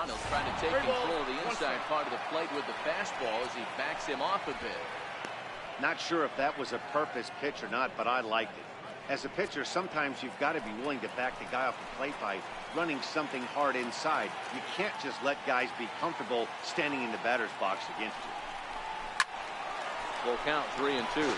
They'll try to take control of the inside part of the plate with the fastball as he backs him off a bit. Not sure if that was a purpose pitch or not, but I liked it. As a pitcher, sometimes you've got to be willing to back the guy off the plate by running something hard inside. You can't just let guys be comfortable standing in the batter's box against you. Full count, 3-2.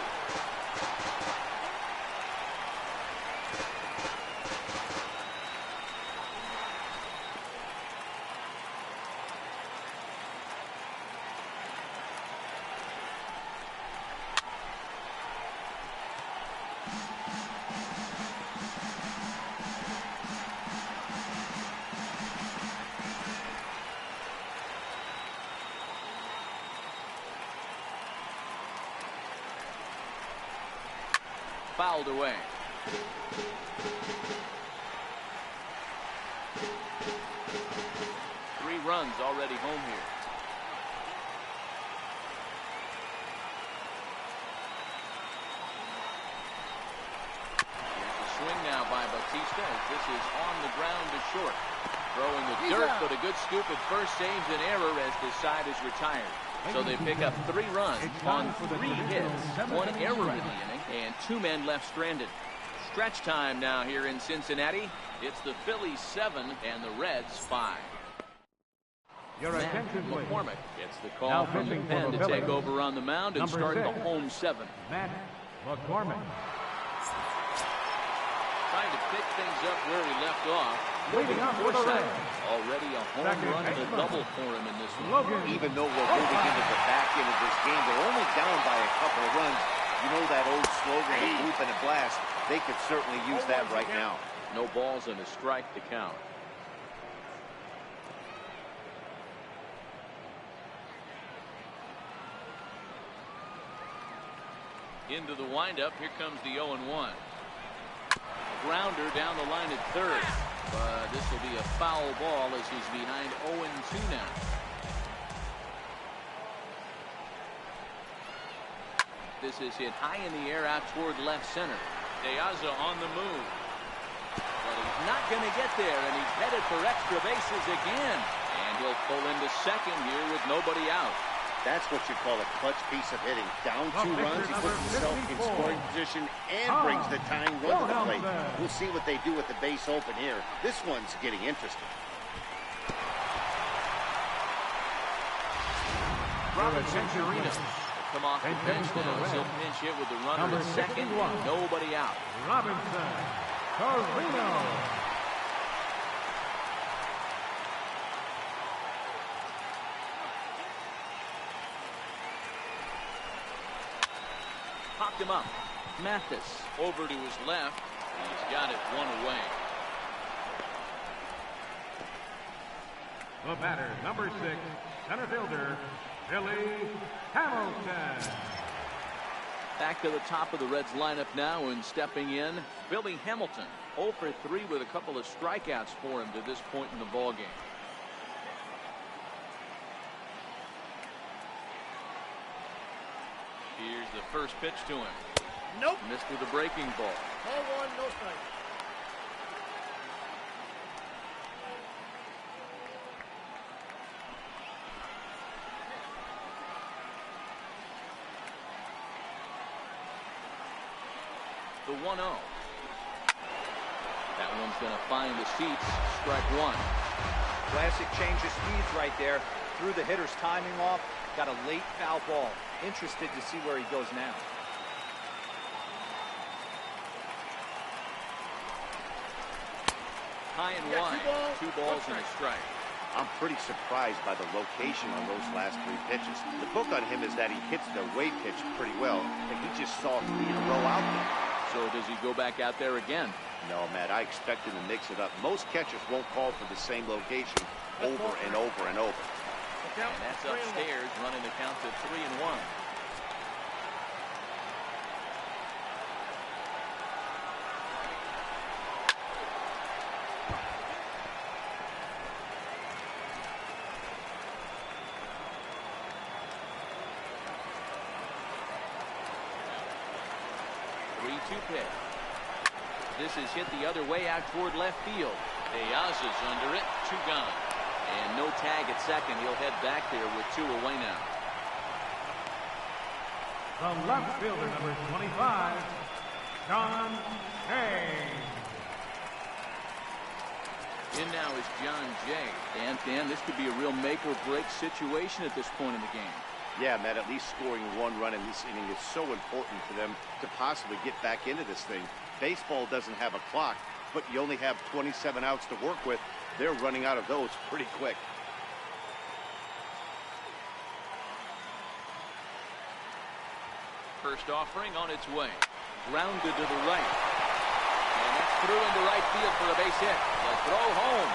Fouled away. Three runs already home here. Here's a swing now by Bautista. This is on the ground to short. Throwing the dirt, but a good scoop at first saves an error as the side is retired. So they pick up 3 runs on 3 hits, 1 error in the inning, and 2 men left stranded. Stretch time now here in Cincinnati. It's the Phillies 7 and the Reds 5. Your Matt attention, please. McCormick gets the call Now from the pitching for pen the to take Phillies. over on the mound and Number start 6. the home 7. Matt McCormick. Trying to pick things up where he left off. Leading off for the Reds. Already a home Second run and a baseman. double for him in this one. Logan. Even though we're moving into the back end of this game, they're only down by a couple of runs. You know that old slogan, a whoop and a blast. They could certainly use that right now. No balls and a strike to count. Into the windup. Here comes the 0-1. Grounder down the line at third. But this will be a foul ball as he's behind 0-2 now. This is hit high in the air out toward left center. De Aza on the move. But he's not going to get there, and he's headed for extra bases again. And he'll pull into second here with nobody out. That's what you call a clutch piece of hitting. Down 2 runs, he puts himself in 54. scoring position and brings the tying run to the plate. We'll see what they do with the base open here. This one's getting interesting. Robinson Chirinos come off the bench now. He'll pinch hit with the runner at second and nobody out. Robinson Chirinos. Popped him up. Mathis over to his left. He's got it one away. The batter, number 6, center fielder, Billy Hamilton. Back to the top of the Reds lineup now, and stepping in, Billy Hamilton. 0 for 3 with a couple of strikeouts for him to this point in the ballgame. Here's the first pitch to him. Nope. Missed with a breaking ball. Ball 1, no strike. The 1-0. That one's going to find the seats. Strike 1. Classic change of speeds right there. Threw the hitter's timing off. Got a late foul ball. Interested to see where he goes now. High and wide. 2 balls and a strike. I'm pretty surprised by the location on those last 3 pitches. The book on him is that he hits the away pitch pretty well, and he just saw 3 in a row out there. So does he go back out there again? No, Matt, I expect him to mix it up. Most catchers won't call for the same location over and over and over. And that's upstairs, running the count to 3-1. Pitch. This is hit the other way out toward left field. Diaz is under it. 2 gone. And no tag at second. He'll head back there with 2 away now. The left fielder, number 25, John Jay. In now is John Jay. And Dan, this could be a real make or break situation at this point in the game. Yeah, Matt, at least scoring 1 run in this inning is so important for them to possibly get back into this thing. Baseball doesn't have a clock, but you only have 27 outs to work with. They're running out of those pretty quick. First offering on its way. Grounded to the right. And that's through into right field for a base hit. The throw home.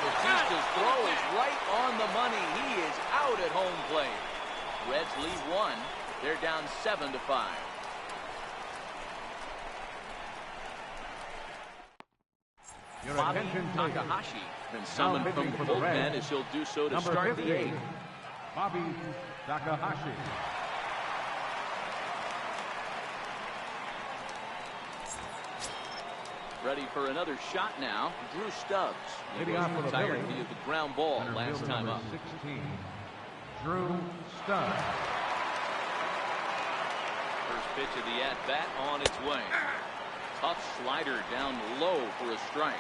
Batista's throw is right on the money. He is out at home plate. Reds lead 1. They're down 7-5. Your Bobby attention, please. Takahashi been summoned Now from the pitching for the bullpen Reds, as he'll do so to number start the 58, 8th. Bobby Takahashi. Ready for another shot now. Drew Stubbs. He Leading was off for the retired Phillies, via the ground ball center last fielder, time number up. 16, Drew Stubbs. First pitch of the at-bat on its way. Tough slider down low for a strike.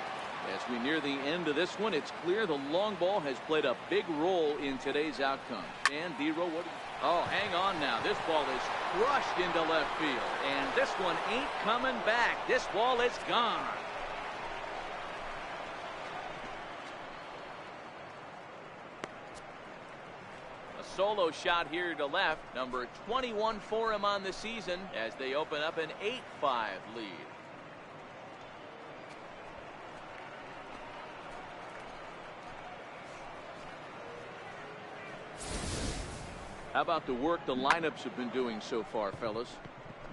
As we near the end of this one, it's clear the long ball has played a big role in today's outcome. And D-Row, what do you... Oh, hang on now. This ball is crushed into left field. And this one ain't coming back. This ball is gone. A solo shot here to left. Number 21 for him on the season as they open up an 8-5 lead. How about the work the lineups have been doing so far, fellas?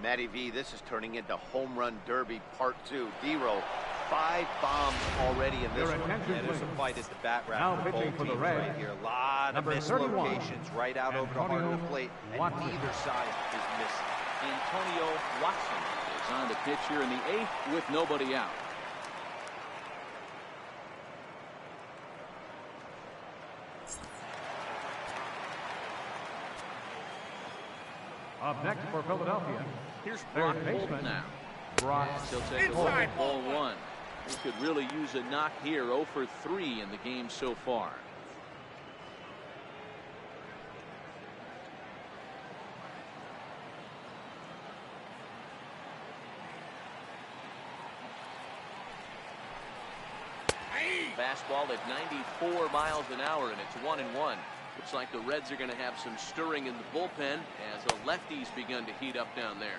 Matty V, this is turning into home run derby part 2. D-Row, 5 bombs already in this one. Yeah, there's a fight at the bat round for both teams right here. A lot of mislocations right out over the heart of the plate, and neither side is missing. Antonio Watson is on the pitch here in the 8th with nobody out. Up next for Philadelphia, here's Brock Holt now. He'll take a look at ball 1. He could really use a knock here. 0 for 3 in the game so far. Fastball at 94 miles an hour, and it's 1-1. Looks like the Reds are going to have some stirring in the bullpen as the lefties begun to heat up down there.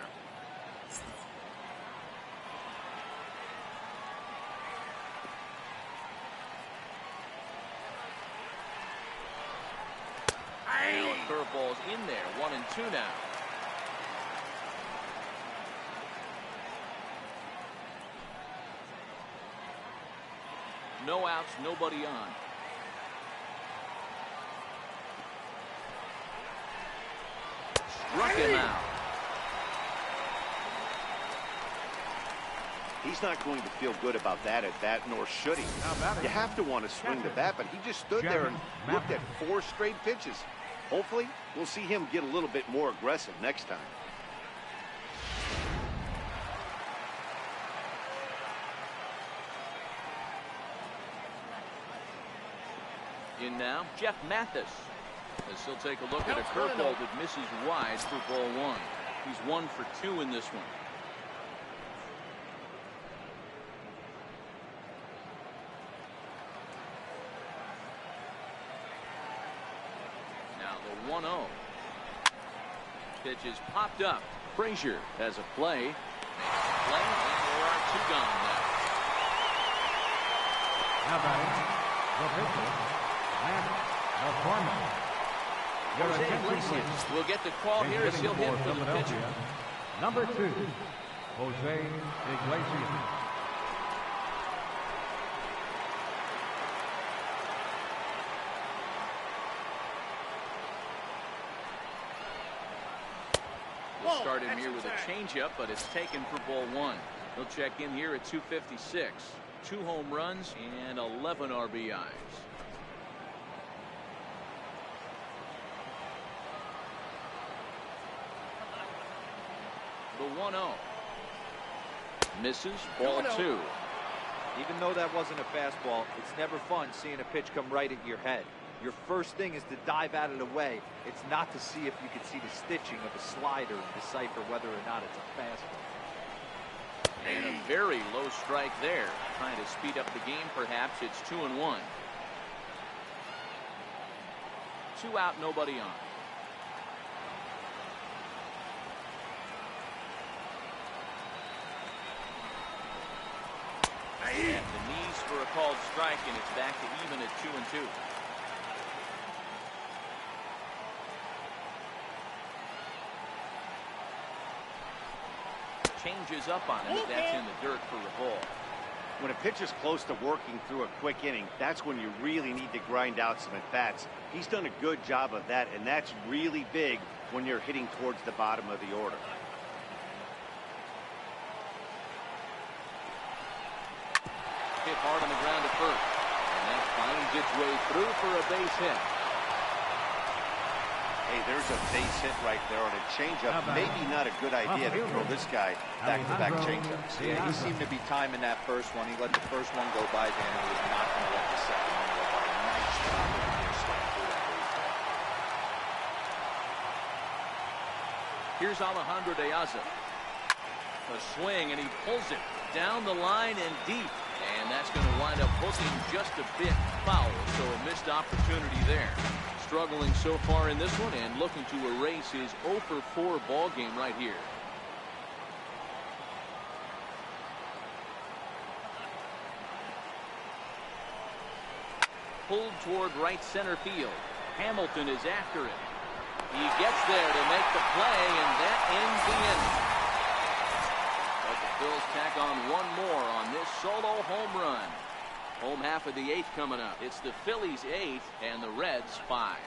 Curveball's in there. 1-2 now. No outs, nobody on. Struck him out. He's not going to feel good about that at bat, nor should he. You have to want to swing the bat, but he just stood there and looked at 4 straight pitches. Hopefully, we'll see him get a little bit more aggressive next time. In now, Jeff Mathis. As he'll take a look at a curveball that misses wide for ball 1. He's 1 for 2 in this one. Now the 1-0. Pitch is popped up. Frazier has a play. Play, and there are 2 gone now. Now batting, the pitcher, the foreman. Jose Iglesias will get the call here as he'll hit for the pitcher. Number 2, Jose Iglesias. We'll start him here with a changeup, but it's taken for ball 1. He'll check in here at 256. 2 home runs and 11 RBIs. The 1-0. Misses. Ball 2. Even though that wasn't a fastball, it's never fun seeing a pitch come right at your head. Your first thing is to dive out of the way. It's not to see if you can see the stitching of a slider and decipher whether or not it's a fastball. And a very low strike there. Trying to speed up the game, perhaps. It's 2-1. 2 out, nobody on. And the knees for a called strike, and it's back to even at 2-2. Changes up on him, but that's in the dirt for a ball. When a pitcher's close to working through a quick inning, that's when you really need to grind out some at-bats. He's done a good job of that, and that's really big when you're hitting towards the bottom of the order. Hit hard on the ground at first, and that finds its way through for a base hit. Hey, there's a base hit right there on a changeup. Maybe not a good idea to throw this guy back-to-back changeups. Yeah, he seemed to be timing that first one. He let the first one go by, Dan. He was not going to let the second one go by. Nice job right there, slipping through that baseball. Here's Alejandro De Aza. A swing, and he pulls it down the line and deep. And that's going to wind up hooking just a bit foul. So a missed opportunity there. Struggling so far in this one and looking to erase his 0 for 4 ball game right here. Pulled toward right center field. Hamilton is after it. He gets there to make the play, and that ends the inning. But the Phils tack on one more on this solo home run. Home half of the 8th coming up. It's the Phillies 8 and the Reds 5.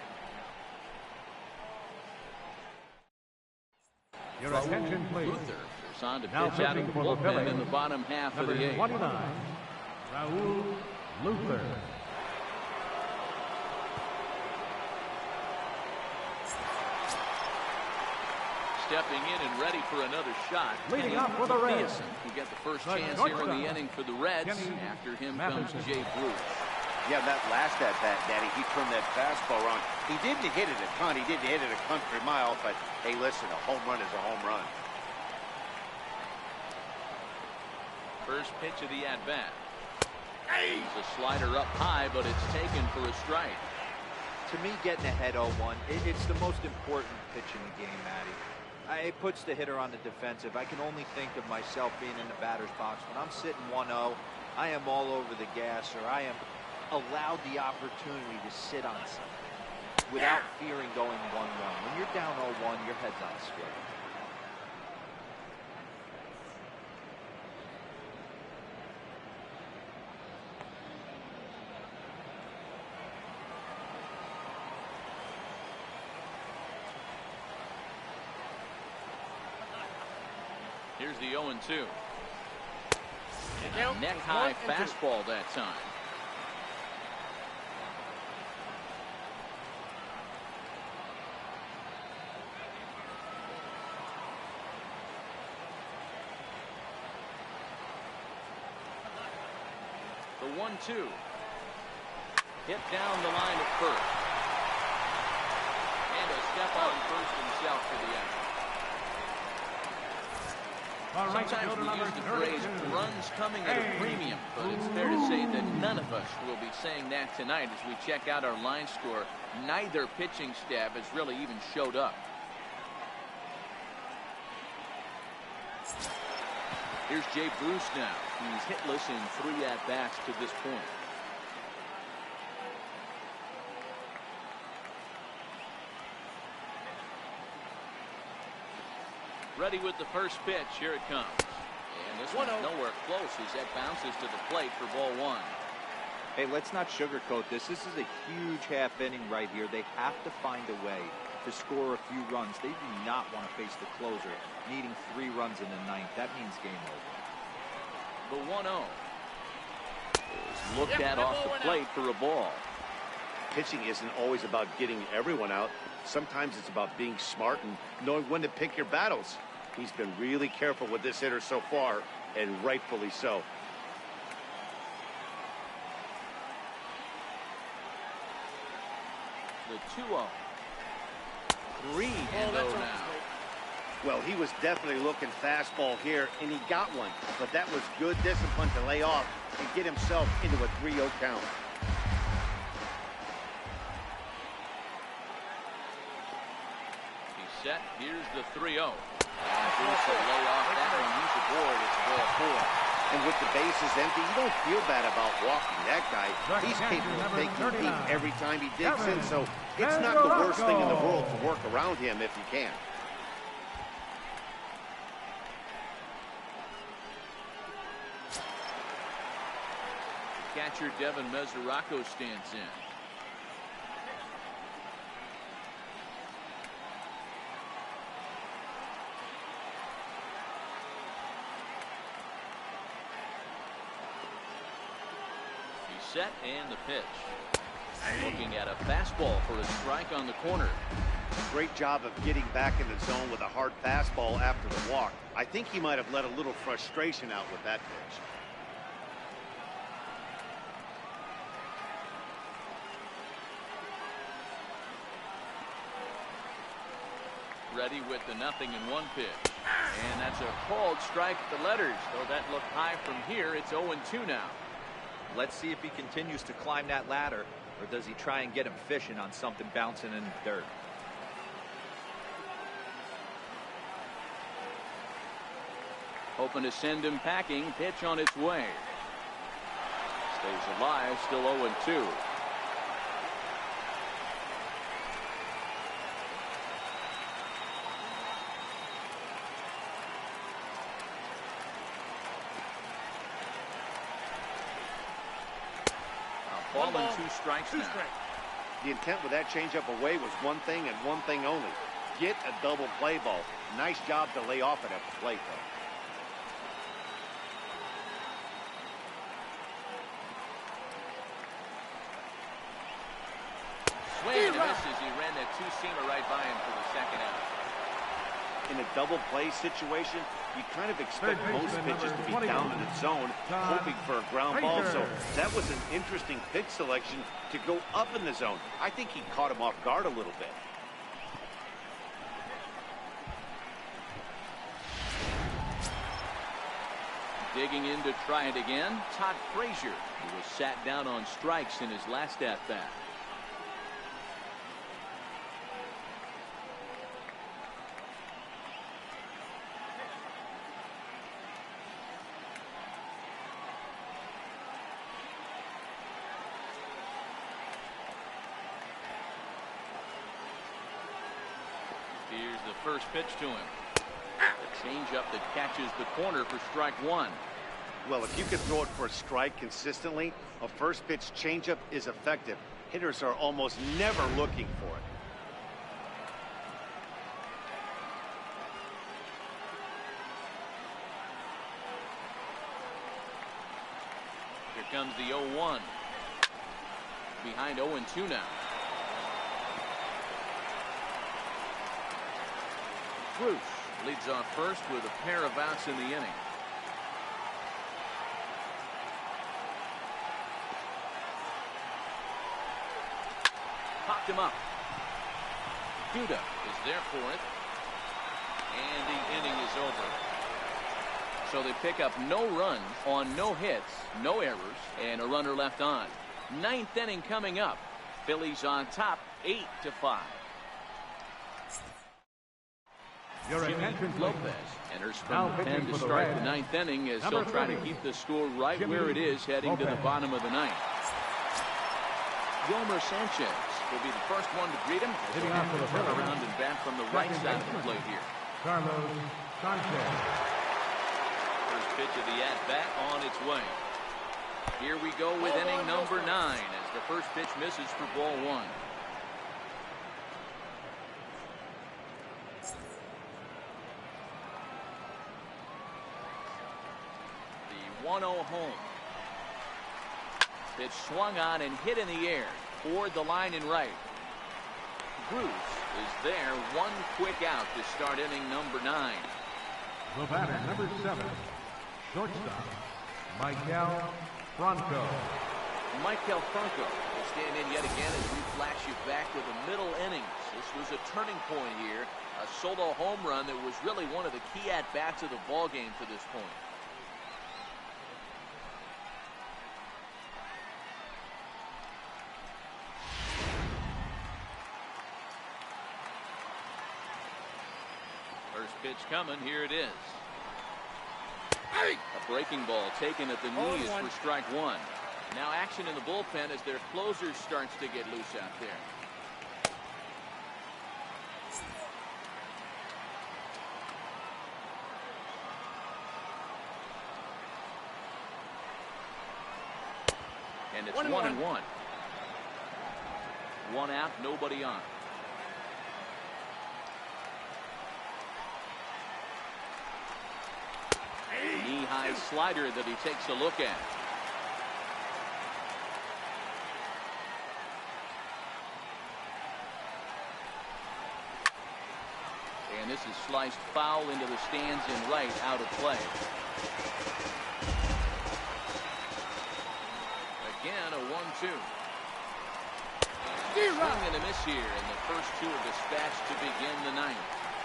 Your attention, please. Luther is on to Now pitch out of the pitching for the bullpen Phillies, in the bottom half of number the 8th. 29, Raul Luther. Stepping in and ready for another shot. Leading up for the Reds. Who get the first chance here in the inning for the Reds. After him comes Jay Bruce. Yeah, that last at-bat, Daddy, he turned that fastball around. He didn't hit it a ton. He didn't hit it a country mile, but hey, listen, a home run is a home run. First pitch of the at-bat. He's a slider up high, but it's taken for a strike. To me, getting ahead 0-1, it's the most important pitch in the game, Matty. It puts the hitter on the defensive. I can only think of myself being in the batter's box. When I'm sitting 1-0, I am all over the gas, or I am allowed the opportunity to sit on something without fearing going 1-1. When you're down 0-1, your head's on straight. Here's the 0-2. And a neck-high fastball that time. The 1-2. Hit down the line at first. And a step on first himself for the out. Sometimes we use the phrase runs coming at a premium, but it's fair to say that none of us will be saying that tonight as we check out our line score. Neither pitching staff has really even showed up. Here's Jay Bruce now. He's hitless in 3 at-bats to this point. Ready with the first pitch. Here it comes. And this one's nowhere close as that bounces to the plate for ball 1. Hey, let's not sugarcoat this. This is a huge half inning right here. They have to find a way to score a few runs. They do not want to face the closer, needing 3 runs in the 9th. That means game over. The 1-0 is looked at off the plate for a ball. Pitching isn't always about getting everyone out. Sometimes it's about being smart and knowing when to pick your battles. He's been really careful with this hitter so far, and rightfully so. The 2-0. 3-0 now. Well, he was definitely looking fastball here, and he got one. But that was good discipline to lay off and get himself into a 3-0 count. He's set. Here's the 3-0. Bruce will lay off that one. He's aboard. It's ball 4. And with the bases empty, you don't feel bad about walking that guy. He's capable of taking a peek every time he digs in, so it's not the worst thing in the world to work around him if you can. Catcher Devin Mesoraco stands in. Set and the pitch. Looking at a fastball for a strike on the corner. Great job of getting back in the zone with a hard fastball after the walk. I think he might have let a little frustration out with that pitch. Ready with the 0-1 pitch. And that's a called strike at the letters. Though that looked high from here, it's 0-2 now. Let's see if he continues to climb that ladder, or does he try and get him fishing on something bouncing in the dirt. Hoping to send him packing. Pitch on its way. Stays alive, still 0-2. Ball and 2 strikes now. The intent with that changeup away was one thing and one thing only. Get a double play ball. Nice job to lay off it at the plate, though. Swing and misses. He ran that 2-seamer right by him for the second out. In a double play situation, you kind of expect most pitches to be down in the zone, hoping for a ground ball. So that was an interesting pitch selection to go up in the zone. I think he caught him off guard a little bit. Digging in to try it again, Todd Frazier, who was sat down on strikes in his last at-bat. Here's the first pitch to him. A changeup that catches the corner for strike 1. Well, if you can throw it for a strike consistently, a first pitch changeup is effective. Hitters are almost never looking for it. Here comes the 0-1. Behind 0-2 now. Bruce leads off first with a pair of outs in the inning. Popped him up. Duda is there for it. And the inning is over. So they pick up no runs on no hits, no errors, and a runner left on. 9th inning coming up. Phillies on top, 8-5. Jimmy Lopez enters from the pen to start the 9th inning as he'll try to keep the score right where it is heading to the bottom of the 9th. Yomer Sanchez will be the first one to greet him as he'll have to turn around and bat from the right side of the plate here. Carlos Sanchez. First pitch of the at-bat on its way. Here we go with inning number 9 as the first pitch misses for ball 1. The 1-0 home. Pitch swung on and hit in the air toward the line and right. Bruce is there, one quick out to start inning number 9. The batter, number 7, shortstop, Michael Franco. Michael Franco will stand in yet again as we flash you back to the middle innings. This was a turning point here, a solo home run that was really one of the key at-bats of the ballgame to this point. First pitch coming, here it is. A breaking ball taken at the knees for strike 1. Now action in the bullpen as their closer starts to get loose out there. And it's 1-1. One out, nobody on. Knee-high slider that he takes a look at. And this is sliced foul into the stands in right, out of play. Again, a 1-2. Swing and a miss here, and the first two are dispatched to begin the ninth.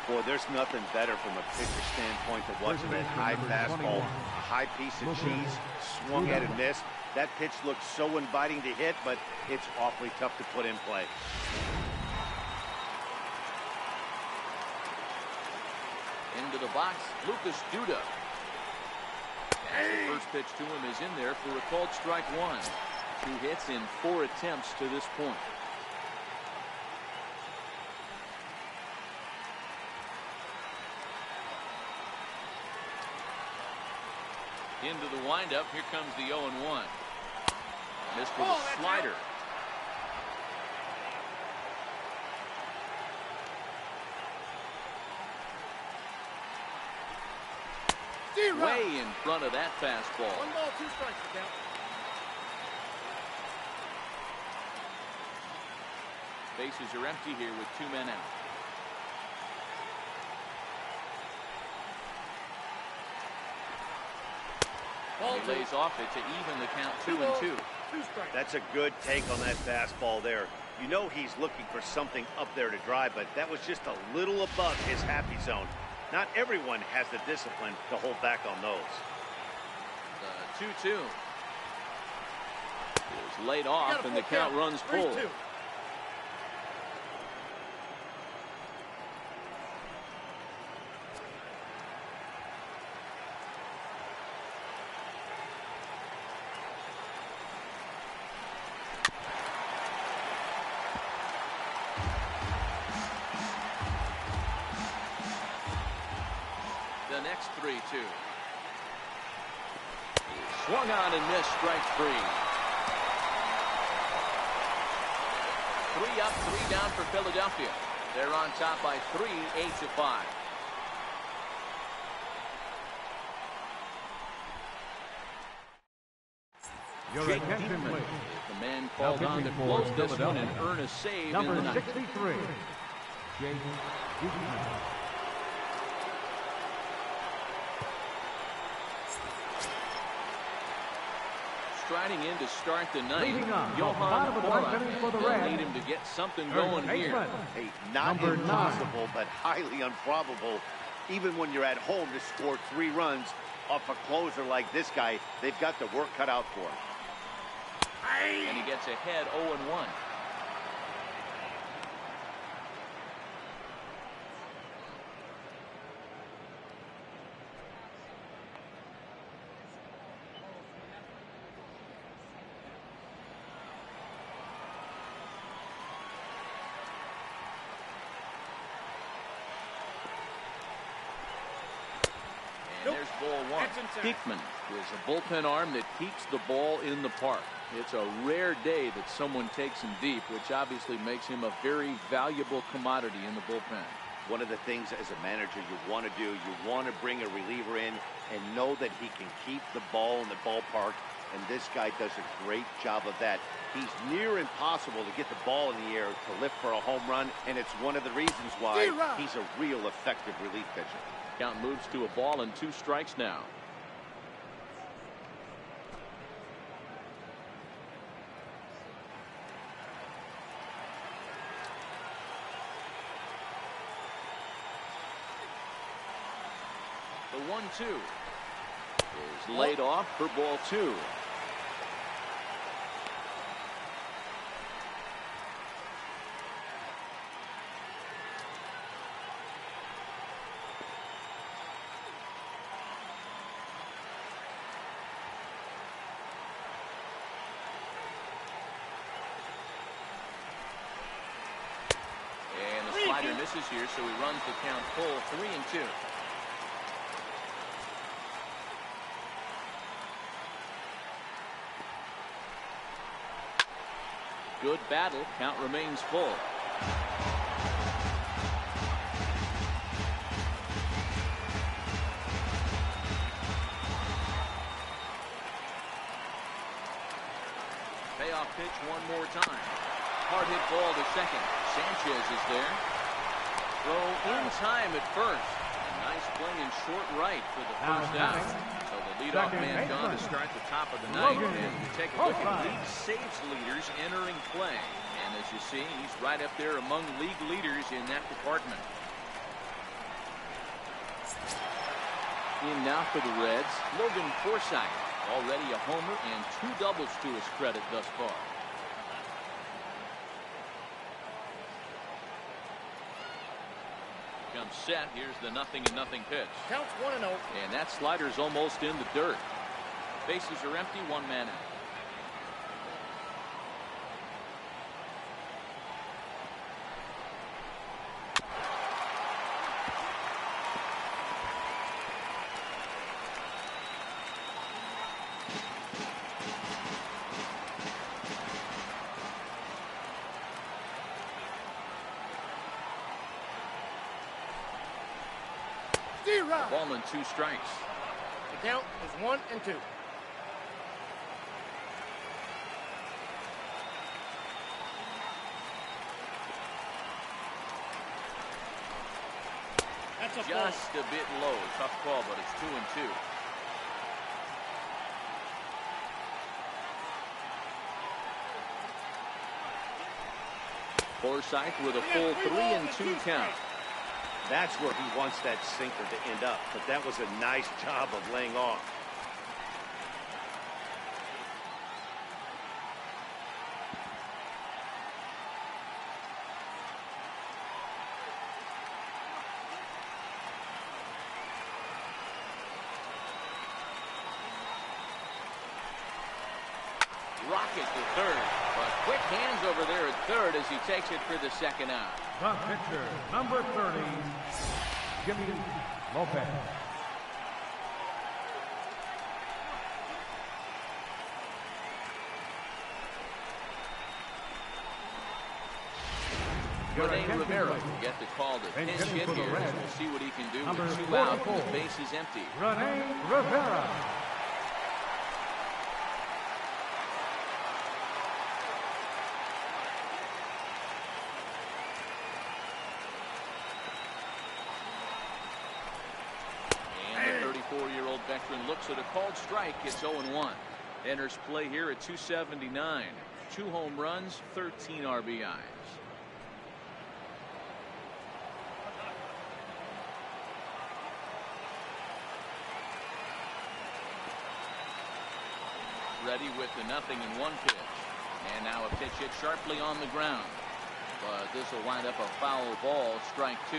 Boy, there's nothing better from a pitcher standpoint than watching that high fastball, a high piece of cheese, swung at and missed. That pitch looks so inviting to hit, but it's awfully tough to put in play. Into the box, Lucas Duda. As the first pitch to him is in there for a called strike one. 2 hits in 4 attempts to this point. Into the windup. Here comes the 0-1. Missed with a slider. Way in front of that fastball. 1 ball, 2 strikes to count. Bases are empty here with 2 men out. He lays off it to even the count 2-2. That's a good take on that fastball there. You know he's looking for something up there to drive, but that was just a little above his happy zone. Not everyone has the discipline to hold back on those. The 2-2 is laid off, and the count runs full. 3-2. The next 3-2. Swung on and missed, strike 3. 3 up, 3 down for Philadelphia. They're on top by 3, 8-5. Jake Diekman is the man called on to close this one and earn a save in the ninth. Number 63, Jake Diekman. Striding in to start the ninth, Leading on, Johan bottom of the ninth for the They'll Reds. need him to get something going here. Hey, not Number impossible, but highly improbable. Even when you're at home to score 3 runs off a closer like this guy, they've got the work cut out for him. And he gets ahead 0-1. And there's ball 1. Diekman is a bullpen arm that keeps the ball in the park. It's a rare day that someone takes him deep, which obviously makes him a very valuable commodity in the bullpen. One of the things as a manager you want to do, you want to bring a reliever in and know that he can keep the ball in the ballpark, and this guy does a great job of that. He's near impossible to get the ball in the air to lift for a home run, and it's one of the reasons why he's a real effective relief pitcher. Count moves to a ball and 2 strikes now. The 1-2 is laid off for ball 2. And the slider misses here, so he runs the count full, 3-2. Good battle. Count remains full. Payoff pitch one more time. Hard hit ball to second. Sanchez is there. Throw in time at first. A nice play in short right for the first down. So the leadoff man gone to start the top of the ninth. And we take a look at league saves leaders entering play. And as you see, he's right up there among league leaders in that department. In now for the Reds, Logan Forsythe. Already a homer and 2 doubles to his credit thus far. Comes set. Here's the 0-0 pitch. Counts 1-0. And that slider's almost in the dirt. Bases are empty, 1 man out. Ball and 2 strikes. The count is 1-2. That's a just a bit low. Tough call, but it's 2-2. Forsythe with a full 3-2 count. That's where he wants that sinker to end up, but that was a nice job of laying off. Rocket to third, but quick hands over there at third as he takes it for the second out. The pitcher, number 30, Jimmy Lopez. Rene Rivera get the call to pinch hit here. We'll see what he can do with 2 out and the base is empty. Rene Rivera. Veteran looks at a called strike. It's 0-1. Enters play here at 279. 2 home runs, 13 RBIs. Ready with the 0-1 pitch. And now a pitch hit sharply on the ground. But this will wind up a foul ball, strike 2.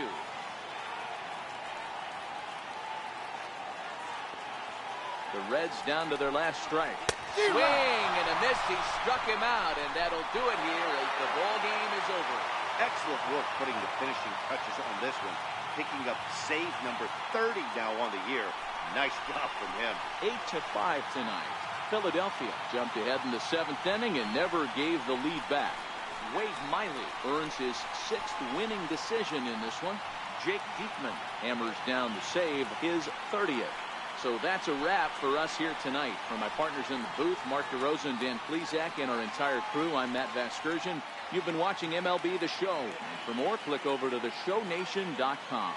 The Reds down to their last strike. Swing and a miss. He struck him out, and that'll do it here as the ball game is over. Excellent work putting the finishing touches on this one. Picking up save number 30 now on the year. Nice job from him. 8-5 tonight. Philadelphia jumped ahead in the 7th inning and never gave the lead back. Wade Miley earns his 6th winning decision in this one. Jake Diekman hammers down the save, his 30th. So that's a wrap for us here tonight. For my partners in the booth, Mark DeRosa and Dan Plesac, and our entire crew, I'm Matt Vasgersian. You've been watching MLB The Show. And for more, click over to theshownation.com.